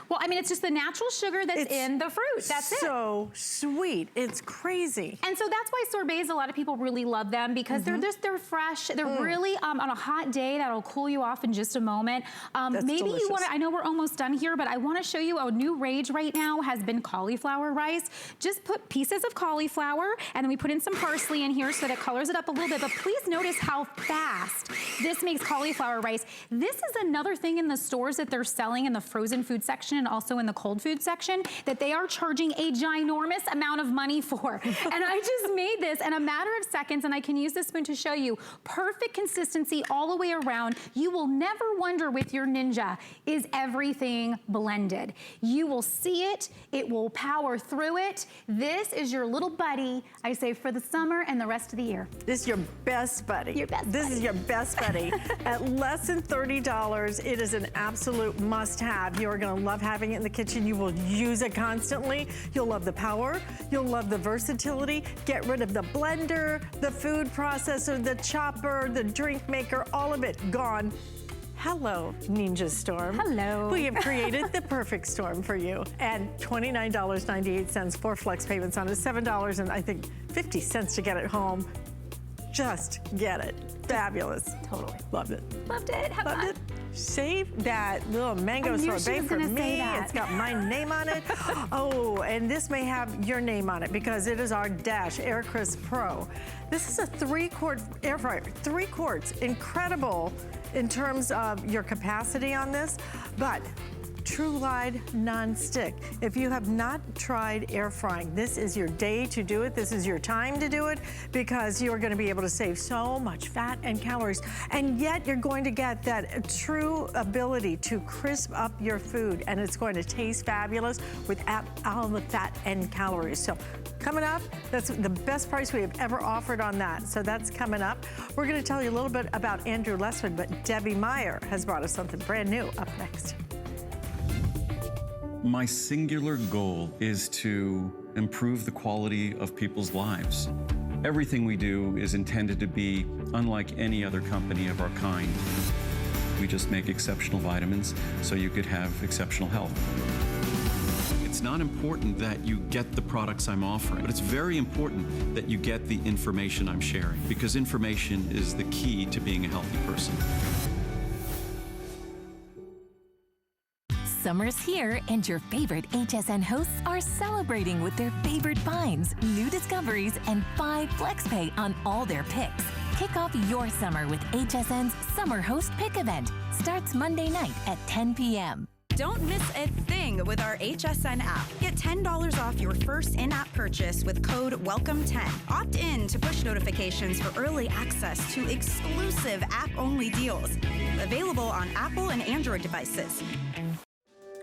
S2: Well, I mean, it's just the natural sugar that's in the fruit. That's it.
S1: So sweet. It's crazy.
S2: And so that's why sorbets, a lot of people really love them because they're fresh. They're really, on a hot day, that'll cool you off in just a moment. Maybe delicious. You want to, I know we're almost done here, but I want to show you a new rage right now has been cauliflower rice. Just put pieces of cauliflower, and then we put in some parsley in here so that it colors it up a little bit. But please notice how fast this makes cauliflower rice. This is another thing in the stores that they're selling in the frozen food section and also in the cold food section that they are charging a ginormous amount of money for. And I just made this in a matter of seconds, and I can use this spoon to show you perfect consistency all the way around. You will never wonder with your Ninja, is everything blended? You will see it, it will power through it. This is your little buddy, I say, for the summer and the rest of the year.
S1: This is your best buddy.
S2: Your best
S1: This
S2: buddy.
S1: is your best buddy. At less than $30, it is an absolute must-have. You're gonna love having it in the kitchen. You will use it constantly. You'll love the power. You'll love the versatility. Get rid of the blender, the food processor, the chopper, the drink maker, all of it gone. Hello, Ninja Storm.
S2: Hello.
S1: We have created the perfect storm for you. And $29.98 for flex payments on it. $7 and I think 50 cents to get it home. Just get it. Fabulous.
S2: Totally.
S1: Loved it.
S2: Loved it. Have fun.
S1: Loved it. Save that little mango sorbet for me. It's got my name on it. Oh, and this may have your name on it because it is our Dash Air Crisp Pro. This is a 3-quart air fryer, 3 quarts. Incredible in terms of your capacity on this, but True Glide non-stick. If you have not tried air frying, this is your day to do it. This is your time to do it because you are going to be able to save so much fat and calories. And yet you're going to get that true ability to crisp up your food, and it's going to taste fabulous without all the fat and calories. So coming up, that's the best price we have ever offered on that. So that's coming up. We're going to tell you a little bit about Andrew Lessman, but Debbie Meyer has brought us something brand new up next.
S3: My singular goal is to improve the quality of people's lives. Everything we do is intended to be unlike any other company of our kind. We just make exceptional vitamins so you could have exceptional health. It's not important that you get the products I'm offering, but it's very important that you get the information I'm sharing, because information is the key to being a healthy person.
S4: Summer's here, and your favorite HSN hosts are celebrating with their favorite finds, new discoveries, and 5 FlexPay on all their picks. Kick off your summer with HSN's Summer Host Pick event. Starts Monday night at 10 p.m.
S5: Don't miss a thing with our HSN app. Get $10 off your first in-app purchase with code WELCOME10. Opt in to push notifications for early access to exclusive app-only deals. Available on Apple and Android devices.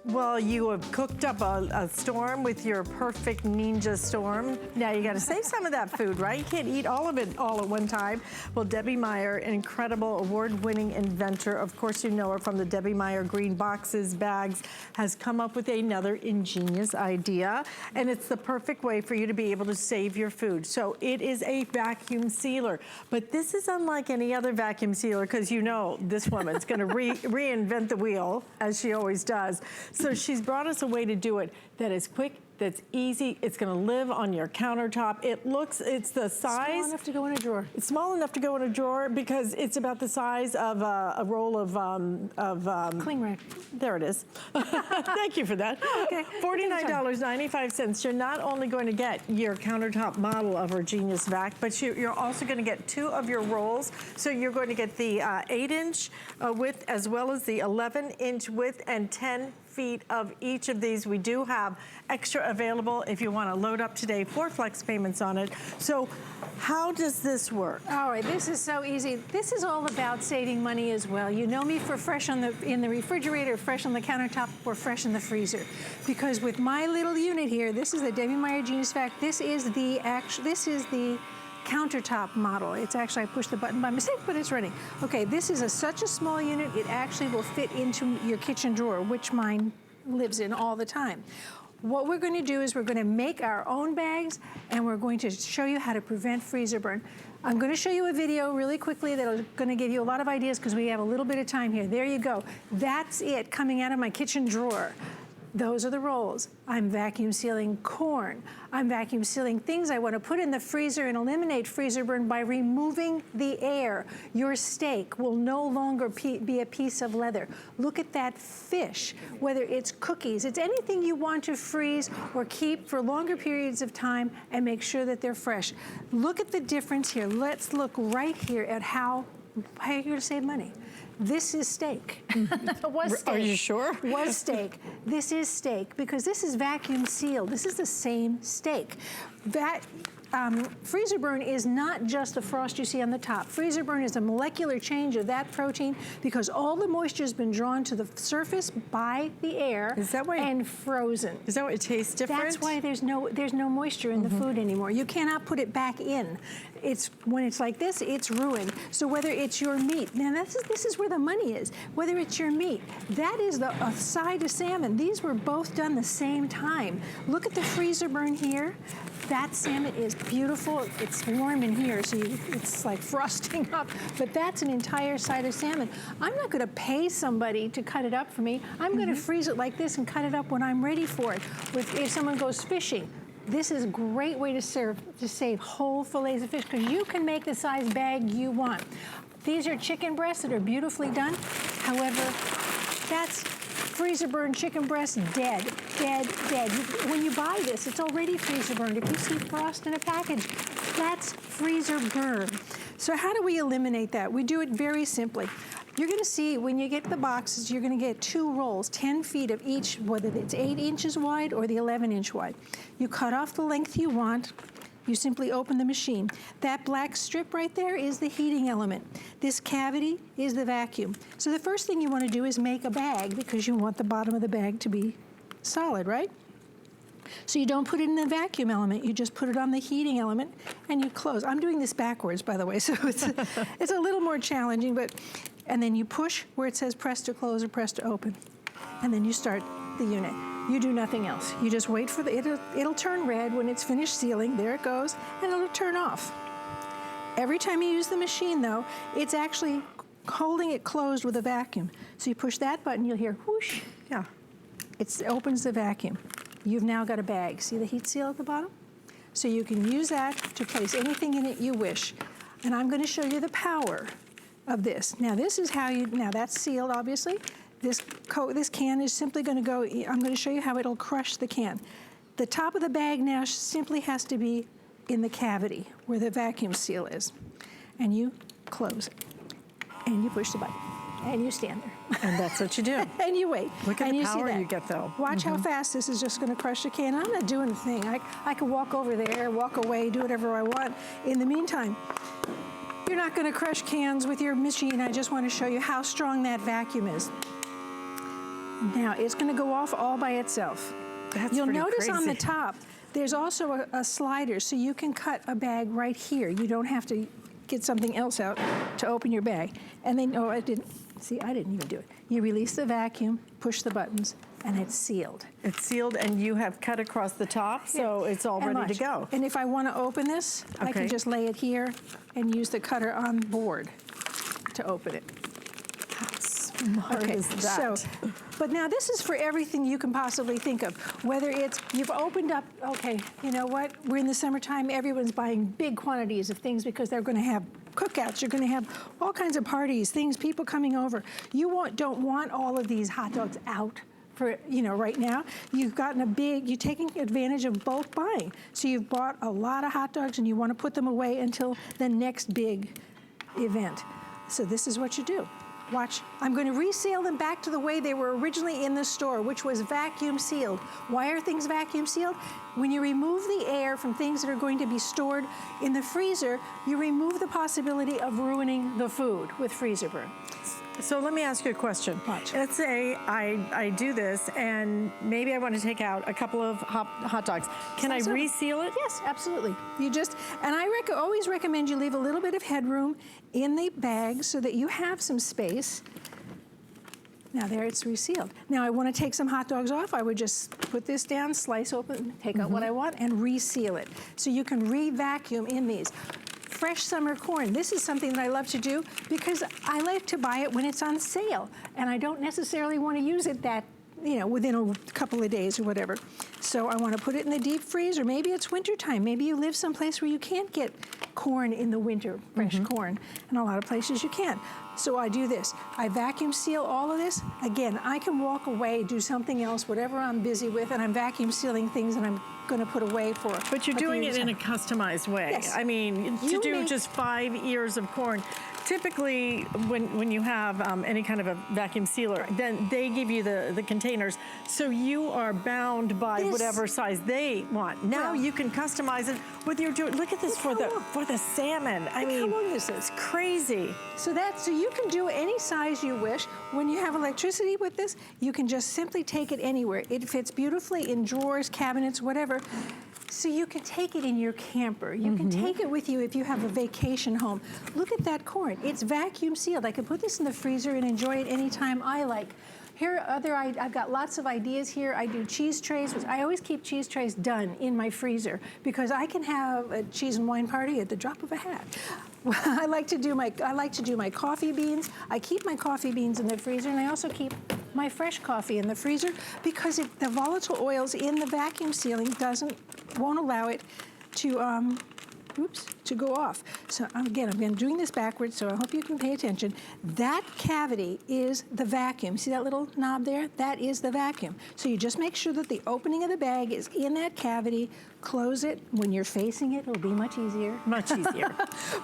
S1: Well, you have cooked up a storm with your perfect ninja storm. Now you got to save some of that food, right? You can't eat all of it all at one time. Well, Debbie Meyer, an incredible award-winning inventor, of course you know her from the Debbie Meyer green boxes, bags, has come up with another ingenious idea. And it's the perfect way for you to be able to save your food. So it is a vacuum sealer. But this is unlike any other vacuum sealer because you know this woman's going to reinvent the wheel, as she always does. So she's brought us a way to do it that is quick, that's easy. It's going to live on your countertop. It's the size.
S6: Small enough to go in a drawer.
S1: It's small enough to go in a drawer because it's about the size of a roll of
S6: Cling wrap.
S1: There it is. Thank you for that.
S6: Oh, okay.
S1: $49.95. You're not only going to get your countertop model of our Genius Vac, but you're also going to get 2 of your rolls. So you're going to get the 8-inch width as well as the 11-inch width and 10 feet of each of these. We do have extra available if you want to load up today, 4 flex payments on it. So how does this work?
S6: All right, this is so easy. This is all about saving money as well. You know me for fresh in the refrigerator, fresh on the countertop, or fresh in the freezer. Because with my little unit here, this is the Debbie Meyer Genius Vac. This is the countertop model. It's actually, I pushed the button by mistake, but it's running. Okay, this is such a small unit, it actually will fit into your kitchen drawer, which mine lives in all the time. What we're going to do is we're going to make our own bags, and we're going to show you how to prevent freezer burn. I'm going to show you a video really quickly that'll going to give you a lot of ideas because we have a little bit of time here. There you go. That's it coming out of my kitchen drawer. Those are the rolls. I'm vacuum sealing corn. I'm vacuum sealing things I want to put in the freezer and eliminate freezer burn by removing the air. Your steak will no longer be a piece of leather. Look at that fish, whether it's cookies, it's anything you want to freeze or keep for longer periods of time and make sure that they're fresh. Look at the difference here. Let's look right here at how you're going to save money. This is steak. Was steak.
S1: Are you sure?
S6: Was steak. This is steak because this is vacuum sealed. This is the same steak. Freezer burn is not just the frost you see on the top. Freezer burn is a molecular change of that protein because all the moisture has been drawn to the surface by the air and frozen.
S1: Is that why it tastes different?
S6: That's why there's no moisture in the food anymore. You cannot put it back in. When it's like this, it's ruined. So whether it's your meat, now this is where the money is. Whether it's your meat, that is a side of salmon. These were both done the same time. Look at the freezer burn here. That salmon is beautiful. It's warm in here, so it's like frosting up, but that's an entire side of salmon. I'm not gonna pay somebody to cut it up for me. I'm gonna freeze it like this and cut it up when I'm ready for it. If someone goes fishing, this is a great way to save whole fillets of fish because you can make the size bag you want. These are chicken breasts that are beautifully done. However, that's freezer burned chicken breast, dead, dead, dead. When you buy this, it's already freezer burned. If you see frost in a package, that's freezer burn. So how do we eliminate that? We do it very simply. You're gonna see when you get the boxes, you're gonna get 2 rolls, 10 feet of each, whether it's 8 inches wide or the 11-inch wide. You cut off the length you want. You simply open the machine. That black strip right there is the heating element. This cavity is the vacuum. So the first thing you want to do is make a bag because you want the bottom of the bag to be solid, right? So you don't put it in the vacuum element, you just put it on the heating element and you close. I'm doing this backwards, by the way, so it's a little more challenging, and then you push where it says press to close or press to open. And then you start the unit. You do nothing else. You just wait for it'll turn red when it's finished sealing. There it goes, and it'll turn off. Every time you use the machine, though, it's actually holding it closed with a vacuum. So you push that button, you'll hear whoosh. Yeah, it opens the vacuum. You've now got a bag. See the heat seal at the bottom? So you can use that to place anything in it you wish. And I'm going to show you the power of this. Now this is how now that's sealed, obviously. This can is simply going to go, I'm going to show you how it'll crush the can. The top of the bag now simply has to be in the cavity where the vacuum seal is. And you close it. And you push the button. And you stand there.
S1: And that's what you do.
S6: And you wait.
S1: Look at
S6: and
S1: the
S6: you
S1: power
S6: see that.
S1: you get, though.
S6: Watch how fast this is just going to crush the can. I'm not doing a thing. I can walk over there, walk away, do whatever I want. In the meantime, you're not going to crush cans with your machine. I just want to show you how strong that vacuum is. Now it's gonna go off all by itself.
S1: That's
S6: You'll
S1: pretty
S6: notice on the
S1: crazy.
S6: top, there's also a slider, so you can cut a bag right here. You don't have to get something else out to open your bag. And then, oh, I didn't even do it. You release the vacuum, push the buttons, and it's sealed.
S1: It's sealed and you have cut across the top, so it's all
S6: And
S1: ready to
S6: watch.
S1: go.
S6: And if I want to open this, I
S1: Okay.
S6: can just lay it here and use the cutter on board to open it.
S1: Smart is that?
S6: So, but now this is for everything you can possibly think of. Whether it's, you've opened up, okay, you know what? We're in the summertime, everyone's buying big quantities of things because they're gonna have cookouts, you're gonna have all kinds of parties, things, people coming over. You don't want all of these hot dogs out for, right now. You've gotten you're taking advantage of bulk buying. So you've bought a lot of hot dogs and you wanna put them away until the next big event. So this is what you do. Watch, I'm going to reseal them back to the way they were originally in the store, which was vacuum sealed. Why are things vacuum sealed? When you remove the air from things that are going to be stored in the freezer, you remove the possibility of ruining the food with freezer burn.
S1: So let me ask you a question.
S6: Watch.
S1: Let's say I do this and maybe I want to take out a couple of hot dogs. Can I
S6: So-
S1: reseal it?
S6: Yes, absolutely. You just, and I always recommend you leave a little bit of headroom in the bag so that you have some space. Now there it's resealed. Now I want to take some hot dogs off. I would just put this down, slice open, take out what I want, and reseal it. So you can re-vacuum in these. Fresh summer corn. This is something that I love to do because I like to buy it when it's on sale, and I don't necessarily want to use it within a couple of days or whatever. So I want to put it in the deep freeze, or maybe it's wintertime. Maybe you live someplace where you can't get corn in the winter, fresh corn, and a lot of places you can. So I do this. I vacuum seal all of this. Again, I can walk away, do something else, whatever I'm busy with, and I'm vacuum sealing things that I'm going to put away for.
S1: But you're doing it in a customized way.
S6: Yes.
S1: I mean, to do just 5 ears of corn. Typically, when you have any kind of a vacuum sealer, then they give you the containers, so you are bound by whatever size they want. Now you can customize it with your. Look at this for the salmon. I mean,
S6: how long this is.
S1: It's crazy.
S6: So you can do any size you wish. When you have electricity with this, you can just simply take it anywhere. It fits beautifully in drawers, cabinets, whatever. So you can take it in your camper. You can take it with you if you have a vacation home. Look at that corn. It's vacuum sealed. I can put this in the freezer and enjoy it anytime I like. Here are I've got lots of ideas here. I do cheese trays. I always keep cheese trays done in my freezer because I can have a cheese and wine party at the drop of a hat. I like to do my coffee beans. I keep my coffee beans in the freezer, and I also keep my fresh coffee in the freezer because the volatile oils in the vacuum sealing won't allow it to to go off. So again, I've been doing this backwards, so I hope you can pay attention. That cavity is the vacuum. See that little knob there? That is the vacuum. So you just make sure that the opening of the bag is in that cavity. Close it. When you're facing it, it'll be much easier.
S1: Much easier.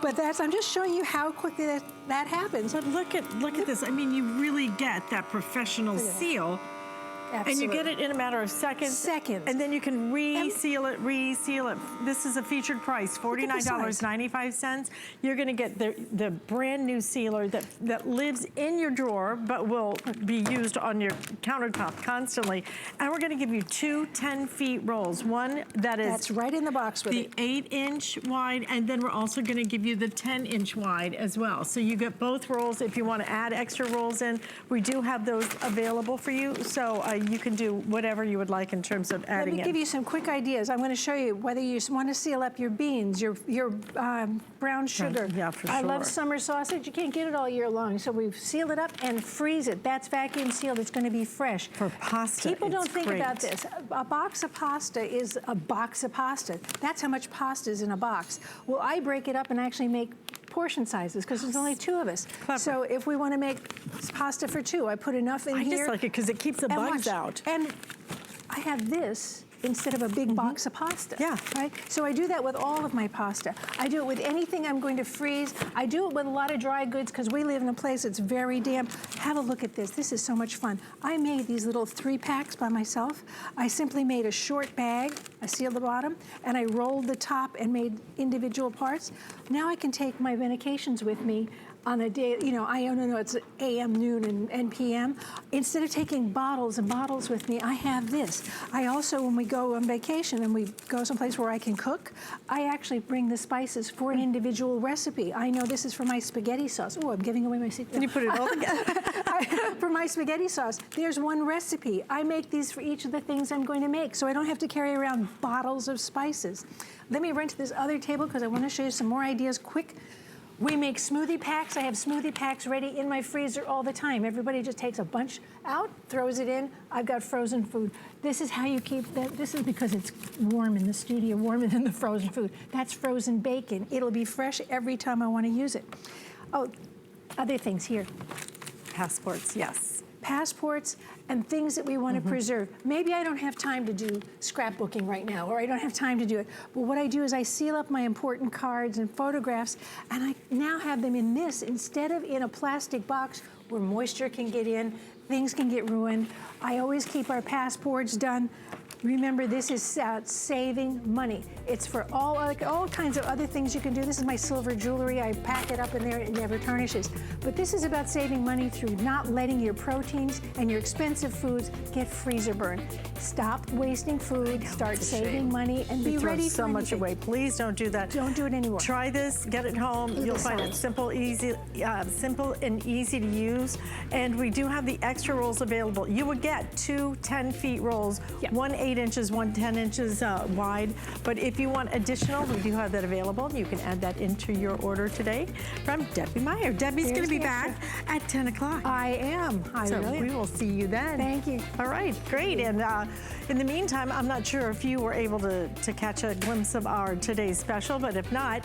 S6: But I'm just showing you how quickly that happens.
S1: But look at this. I mean, you really get that professional seal.
S6: Absolutely.
S1: And you get it in a matter of seconds. And then you can reseal it. This is a featured price, $49.95. You're gonna get the brand new sealer that lives in your drawer, but will be used on your countertop constantly. And we're gonna give you 2 10-feet rolls. One that's
S6: right in the box with it.
S1: The 8-inch wide, and then we're also gonna give you the 10-inch wide as well. So you get both rolls. If you wanna add extra rolls in, we do have those available for you. So you can do whatever you would like in terms of adding
S6: Let me give you some quick ideas. I'm going to show you whether you want to seal up your beans, your brown sugar.
S1: Yeah, for
S6: I
S1: sure.
S6: love summer sausage. You can't get it all year long, so we've sealed it up and freeze it. That's vacuum sealed. It's going to be fresh.
S1: For pasta,
S6: People don't
S1: it's
S6: think
S1: great.
S6: about this. A box of pasta is a box of pasta. That's how much pasta is in a box. Well, I break it up and actually make portion sizes because there's only 2 of us.
S1: Clever.
S6: So if we want to make pasta for 2, I put enough in here.
S1: I just like it because it keeps the bugs out.
S6: And I have this instead of a big box of pasta.
S1: Yeah.
S6: Right? So I do that with all of my pasta. I do it with anything I'm going to freeze. I do it with a lot of dry goods because we live in a place that's very damp. Have a look at this. This is so much fun. I made these little 3-packs by myself. I simply made a short bag. I sealed the bottom, and I rolled the top and made individual parts. Now I can take my medications with me on a day, you know, I don't know, it's AM, noon, and PM. Instead of taking bottles and bottles with me, I have this. I also, when we go on vacation and we go someplace where I can cook, I actually bring the spices for an individual recipe. I know this is for my spaghetti sauce. Oh, I'm giving away my secret.
S1: And you put it all together.
S6: For my spaghetti sauce, there's one recipe. I make these for each of the things I'm going to make, so I don't have to carry around bottles of spices. Let me run to this other table because I want to show you some more ideas quick. We make smoothie packs. I have smoothie packs ready in my freezer all the time. Everybody just takes a bunch out, throws it in. I've got frozen food. This is how you keep that. This is because it's warm in the studio, warmer than the frozen food. That's frozen bacon. It'll be fresh every time I want to use it. Oh, other things here.
S1: Passports, yes.
S6: Passports and things that we want to preserve. Maybe I don't have time to do scrapbooking right now, or I don't have time to do it. But what I do is I seal up my important cards and photographs, and I now have them in this instead of in a plastic box where moisture can get in, things can get ruined. I always keep our passports done. Remember, this is saving money. It's for all kinds of other things you can do. This is my silver jewelry. I pack it up in there, it never tarnishes. But this is about saving money through not letting your proteins and your expensive foods get freezer burn. Stop wasting food, start saving money, and be ready for
S1: so much away. Please don't do that.
S6: Don't do it anymore.
S1: Try this, get it home. You'll find it simple, easy, simple and easy to use. And we do have the extra rolls available. You would get 2 10-feet rolls, one 8 inches, one 10 inches wide. But if you want additional, we do have that available. You can add that into your order today from Debbie Meyer. Debbie's going to be back at 10 o'clock.
S6: I am.
S1: So we will see you then.
S6: Thank you.
S1: All right, great. And in the meantime, I'm not sure if you were able to catch a glimpse of our today's special, but if not,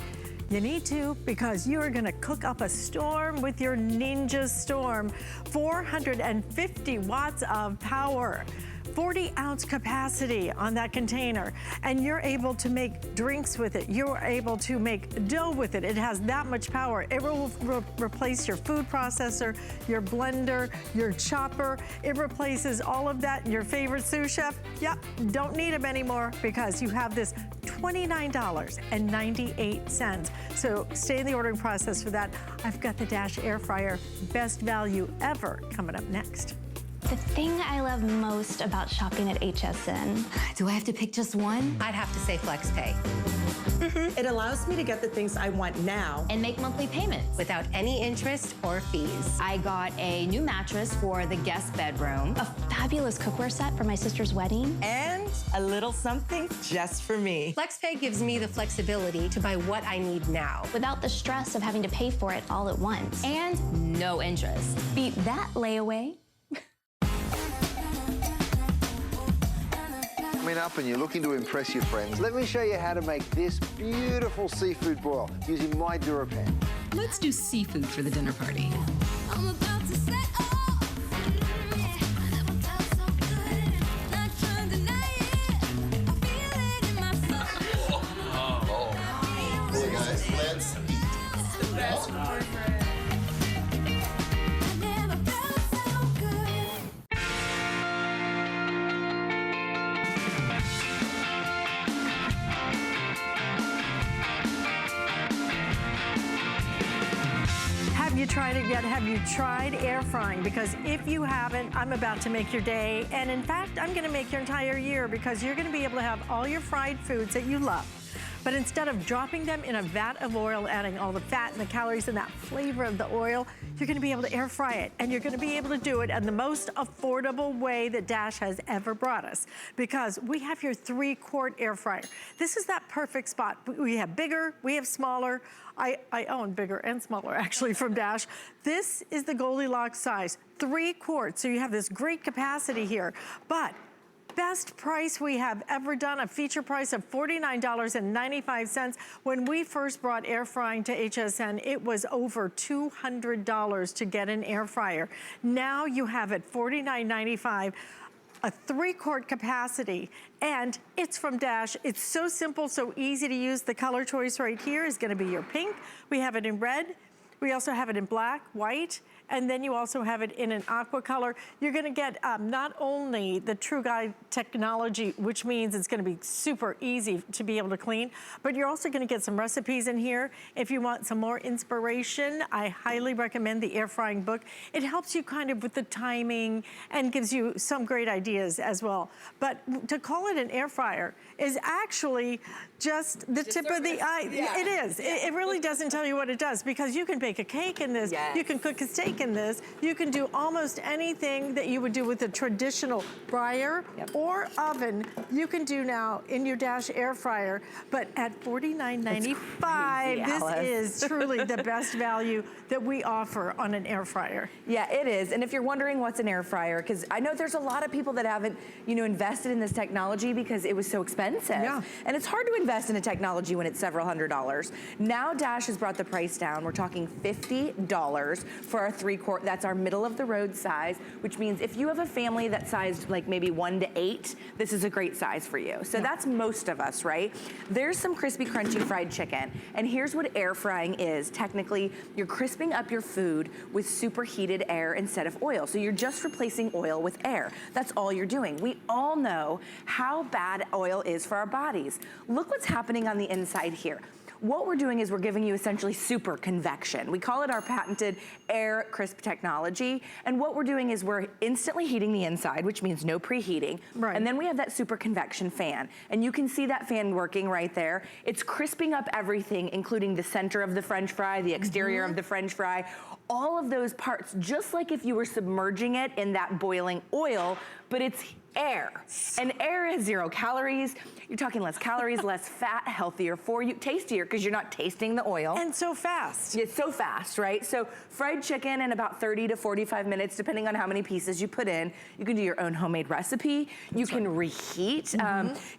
S1: you need to, because you are going to cook up a storm with your Ninja Storm. 450 watts of power. 40-ounce capacity on that container, and you're able to make drinks with it. You're able to make dough with it. It has that much power. It will replace your food processor, your blender, your chopper. It replaces all of that. Your favorite sous chef, yep, don't need them anymore because you have this $29.98. So stay in the ordering process for that. I've got the Dash air fryer, best value ever, coming up next.
S7: The thing I love most about shopping at HSN.
S8: Do I have to pick just one?
S9: I'd have to say FlexPay. It allows me to get the things I want now
S7: And make monthly payments.
S9: without any interest or fees.
S7: I got a new mattress for the guest bedroom, a fabulous cookware set for my sister's wedding.
S9: And a little something just for me. FlexPay gives me the flexibility to buy what I need now.
S7: Without the stress of having to pay for it all at once. And no interest. Beat that layaway.
S10: Coming up and you're looking to impress your friends, let me show you how to make this beautiful seafood broil using my DuraPan.
S8: Let's do seafood for the dinner party.
S11: I'm about to set off. I never felt so good. Not trying to deny it. I feel it in my soul.
S10: Hey guys, let's eat.
S11: It's the best boyfriend. I never felt so good.
S1: Have you tried it yet? Have you tried air frying? Because if you haven't, I'm about to make your day. And in fact, I'm gonna make your entire year because you're gonna be able to have all your fried foods that you love. But instead of dropping them in a vat of oil, adding all the fat and the calories and that flavor of the oil, you're gonna be able to air fry it. And you're gonna be able to do it in the most affordable way that Dash has ever brought us. Because we have your 3-quart air fryer. This is that perfect spot. We have bigger, we have smaller. I own bigger and smaller actually from Dash. This is the Goldilocks size, 3 quarts. So you have this great capacity here. But best price we have ever done, a feature price of $49.95. When we first brought air frying to HSN, it was over $200 to get an air fryer. Now you have it $49.95. a 3-quart capacity, and it's from Dash. It's so simple, so easy to use. The color choice right here is gonna be your pink. We have it in red. We also have it in black, white, and then you also have it in an aqua color. You're gonna get not only the True Guide technology, which means it's gonna be super easy to be able to clean, but you're also gonna get some recipes in here. If you want some more inspiration, I highly recommend the air frying book. It helps you kind of with the timing and gives you some great ideas as well. But to call it an air fryer is actually just the tip of the eye. Yeah. It is. It really doesn't tell you what it does, because you can bake a cake in this, you can cook a steak in this, you can do almost anything that you would do with a traditional fryer or oven, you can do now in your Dash air fryer. But at $49.95, this is truly the best value that we offer on an air fryer.
S12: Yeah, it is. And if you're wondering what's an air fryer, because I know there's a lot of people that haven't, you know, invested in this technology because it was so expensive. Yeah. And it's hard to invest in a technology when it's several $100s. Now Dash has brought the price down. We're talking $50 for our 3-quart. That's our middle of the road size, which means if you have a family that sized like maybe 1 to 8, this is a great size for you. So that's most of us, right? There's some crispy, crunchy fried chicken. And here's what air frying is. Technically, you're crisping up your food with superheated air instead of oil. So you're just replacing oil with air. That's all you're doing. We all know how bad oil is for our bodies. Look what's happening on the inside here. What we're doing is we're giving you essentially super convection. We call it our patented air crisp technology. And what we're doing is we're instantly heating the inside, which means no preheating. Right. And then we have that super convection fan. And you can see that fan working right there. It's crisping up everything, including the center of the French fry, the exterior of the French fry, all of those parts, just like if you were submerging it in that boiling oil, but it's air. And air has 0 calories. You're talking less calories, less fat, healthier for you, tastier because you're not tasting the oil.
S1: And so fast.
S12: It's so fast, right? So fried chicken in about 30 to 45 minutes, depending on how many pieces you put in. You can do your own homemade recipe. You can reheat.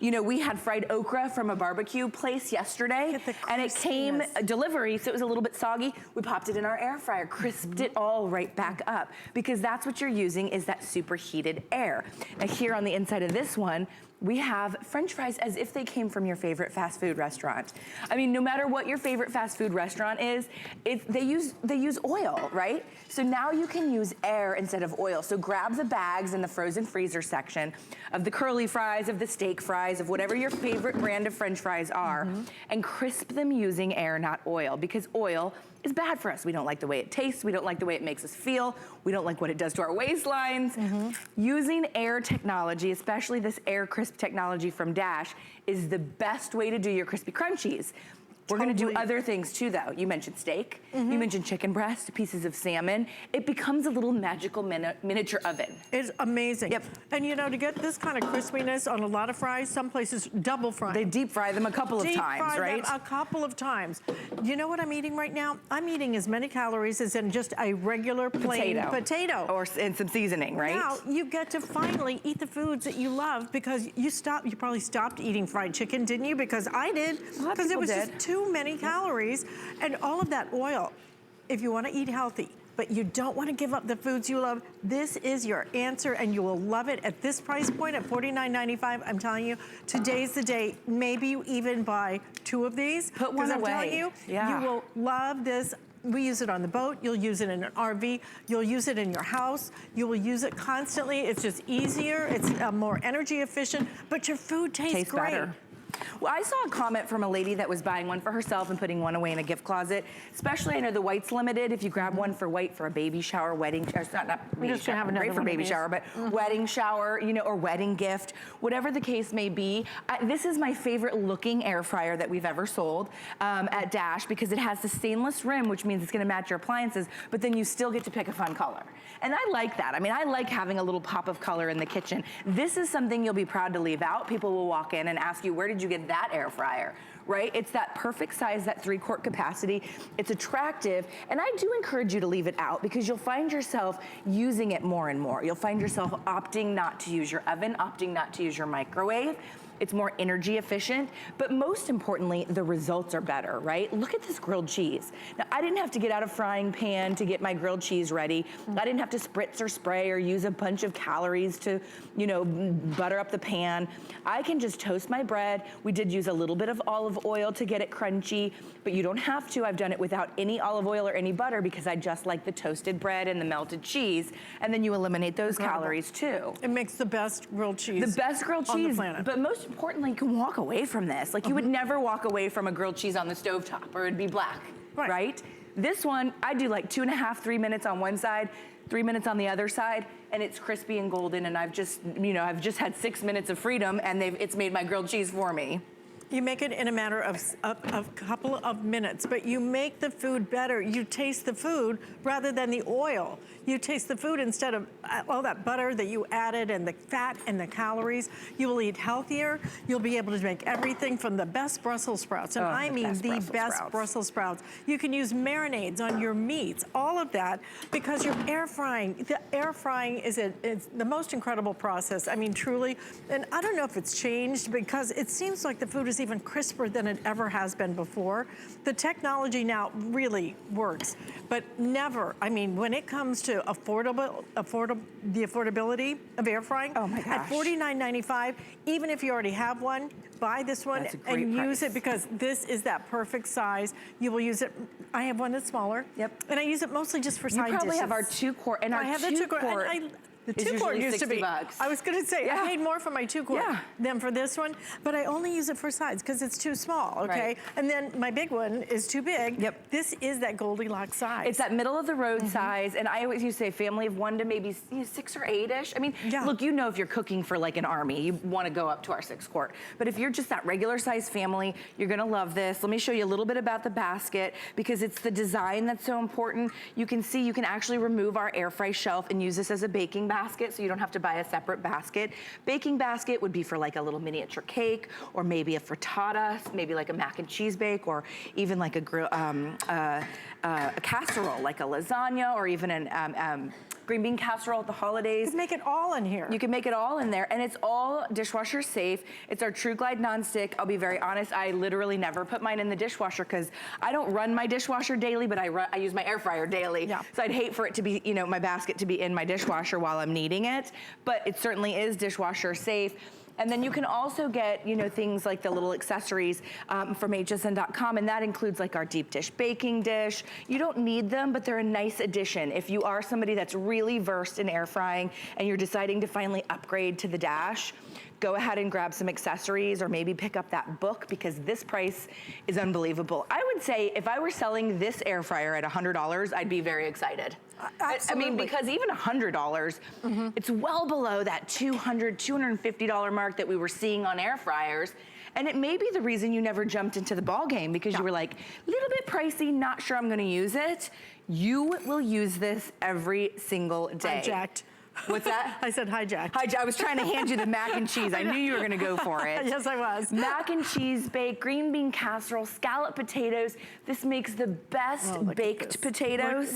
S12: You know, we had fried okra from a barbecue place yesterday, and it came delivery, so it was a little bit soggy. We popped it in our air fryer, crisped it all right back up, because that's what you're using, is that superheated air. Now here on the inside of this one, we have French fries as if they came from your favorite fast food restaurant. I mean, no matter what your favorite fast food restaurant is, they use oil, right? So now you can use air instead of oil. So grab the bags in the frozen freezer section of the curly fries, of the steak fries, of whatever your favorite brand of French fries are, and crisp them using air, not oil, because oil is bad for us. We don't like the way it tastes. We don't like the way it makes us feel. We don't like what it does to our waistlines. Using air technology, especially this air crisp technology from Dash, is the best way to do your crispy crunchies. We're gonna do other things too, though. You mentioned steak, you mentioned chicken breast, pieces of salmon. It becomes a little magical miniature oven.
S1: It's amazing.
S12: Yep.
S1: And you know, to get this kind of crispiness on a lot of fries, some places double fry.
S12: They deep fry them a couple of times, right?
S1: Deep fry them a couple of times. You know what I'm eating right now? I'm eating as many calories as in just a regular plain potato.
S12: And some seasoning, right?
S1: Now, you get to finally eat the foods that you love, because you probably stopped eating fried chicken, didn't you? Because I did, because it was just too many calories and all of that oil. If you want to eat healthy, but you don't want to give up the foods you love, this is your answer, and you will love it at this price point at $49.95. I'm telling you, today's the day. Maybe you even buy 2 of these.
S12: Put one away.
S1: I'm telling you, you will love this. We use it on the boat. You'll use it in an RV. You'll use it in your house. You will use it constantly. It's just easier. It's more energy efficient, but your food tastes great.
S12: Better. Well, I saw a comment from a lady that was buying one for herself and putting one away in a gift closet. Especially, I know the white's limited. If you grab one for white for a baby shower, wedding, or not baby shower, great for baby shower, but wedding shower, you know, or wedding gift, whatever the case may be. This is my favorite looking air fryer that we've ever sold at Dash, because it has the stainless rim, which means it's gonna match your appliances, but then you still get to pick a fun color. And I like that. I mean, I like having a little pop of color in the kitchen. This is something you'll be proud to leave out. People will walk in and ask you, where did you get that air fryer? Right? It's that perfect size, that 3-quart capacity. It's attractive, and I do encourage you to leave it out, because you'll find yourself using it more and more. You'll find yourself opting not to use your oven, opting not to use your microwave. it's more energy efficient, but most importantly, the results are better, right? Look at this grilled cheese. Now, I didn't have to get out a frying pan to get my grilled cheese ready. I didn't have to spritz or spray or use a bunch of calories to, you know, butter up the pan. I can just toast my bread. We did use a little bit of olive oil to get it crunchy, but you don't have to. I've done it without any olive oil or any butter because I just like the toasted bread and the melted cheese, and then you eliminate those calories too.
S1: It makes the best grilled cheese.
S12: The best grilled
S1: on
S12: cheese,
S1: the planet.
S12: but most importantly, you can walk away from this. Like you would never walk away from a grilled cheese on the stovetop or it'd be black, right? This one, I do like 2.5, 3 minutes on one side, 3 minutes on the other side, and it's crispy and golden, and I've just, you know, I've just had 6 minutes of freedom, and it's made my grilled cheese for me.
S1: You make it in a matter of a couple of minutes, but you make the food better. You taste the food rather than the oil. You taste the food instead of all that butter that you added and the fat and the calories. You will eat healthier. You'll be able to make everything from the best Brussels sprouts, and I mean the best Brussels sprouts. You can use marinades on your meats, all of that, because you're air frying. The air frying is the most incredible process. I mean, truly, and I don't know if it's changed because it seems like the food is even crisper than it ever has been before. The technology now really works, but never, I mean, when it comes to the affordability of air frying, at $49.95, even if you already have one, buy this one and use it because this is that perfect size. You will use it. I have one that's smaller. And I use it mostly just for side dishes.
S12: You probably have our 2-quart, and our 2-quart.
S1: The 2-quart used to be $60. I was going to say, I paid more for my 2-quart than for this one, but I only use it for sides because it's too small, okay? And then my big one is too big. This is that Goldilocks size.
S12: It's that middle of the road size, and I always used to say family of 1 to maybe 6 or 8-ish. I mean, look, you know if you're cooking for like an army, you want to go up to our 6-quart. But if you're just that regular size family, you're going to love this. Let me show you a little bit about the basket because it's the design that's so important. You can see you can actually remove our air fry shelf and use this as a baking basket, so you don't have to buy a separate basket. Baking basket would be for like a little miniature cake, or maybe a frittata, maybe like a mac and cheese bake, or even like a casserole, like a lasagna, or even an green bean casserole at the holidays.
S1: You can make it all in here.
S12: You can make it all in there, and it's all dishwasher safe. It's our True Glide nonstick. I'll be very honest, I literally never put mine in the dishwasher because I don't run my dishwasher daily, but I use my air fryer daily. So I'd hate for it to be, you know, my basket to be in my dishwasher while I'm kneading it, but it certainly is dishwasher safe. And then you can also get, you know, things like the little accessories from hsn.com, and that includes like our deep dish baking dish. You don't need them, but they're a nice addition. If you are somebody that's really versed in air frying and you're deciding to finally upgrade to the Dash, go ahead and grab some accessories or maybe pick up that book because this price is unbelievable. I would say if I were selling this air fryer at $100, I'd be very excited. I mean, because even $100, it's well below that $200, $250 mark that we were seeing on air fryers. And it may be the reason you never jumped into the ball game because you were like, a little bit pricey, not sure I'm gonna use it. You will use this every single day.
S1: Hijacked.
S12: What's that?
S1: I said hijacked.
S12: I was trying to hand you the mac and cheese. I knew you were gonna go for it.
S1: Yes, I was.
S12: Mac and cheese bake, green bean casserole, scalloped potatoes. This makes the best baked potatoes.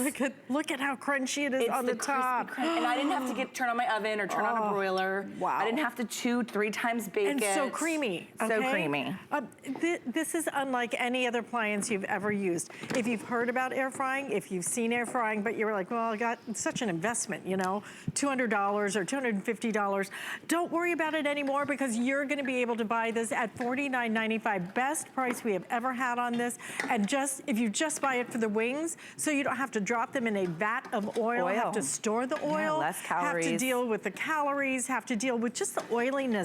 S1: Look at how crunchy it is on the top.
S12: And I didn't have to turn on my oven or turn on a broiler. Wow. I didn't have to 2-3 times bake it.
S1: And so creamy.
S12: So creamy.
S1: This is unlike any other appliance you've ever used. If you've heard about air frying, if you've seen air frying, but you're like, well, I got such an investment, you know, $200 or $250. Don't worry about it anymore because you're gonna be able to buy this at $49.95. Best price we have ever had on this. And if you just buy it for the wings, so you don't have to drop them in a vat of oil, have to store the oil,
S12: less calories.
S1: have to deal with the calories, have to deal with just the oiliness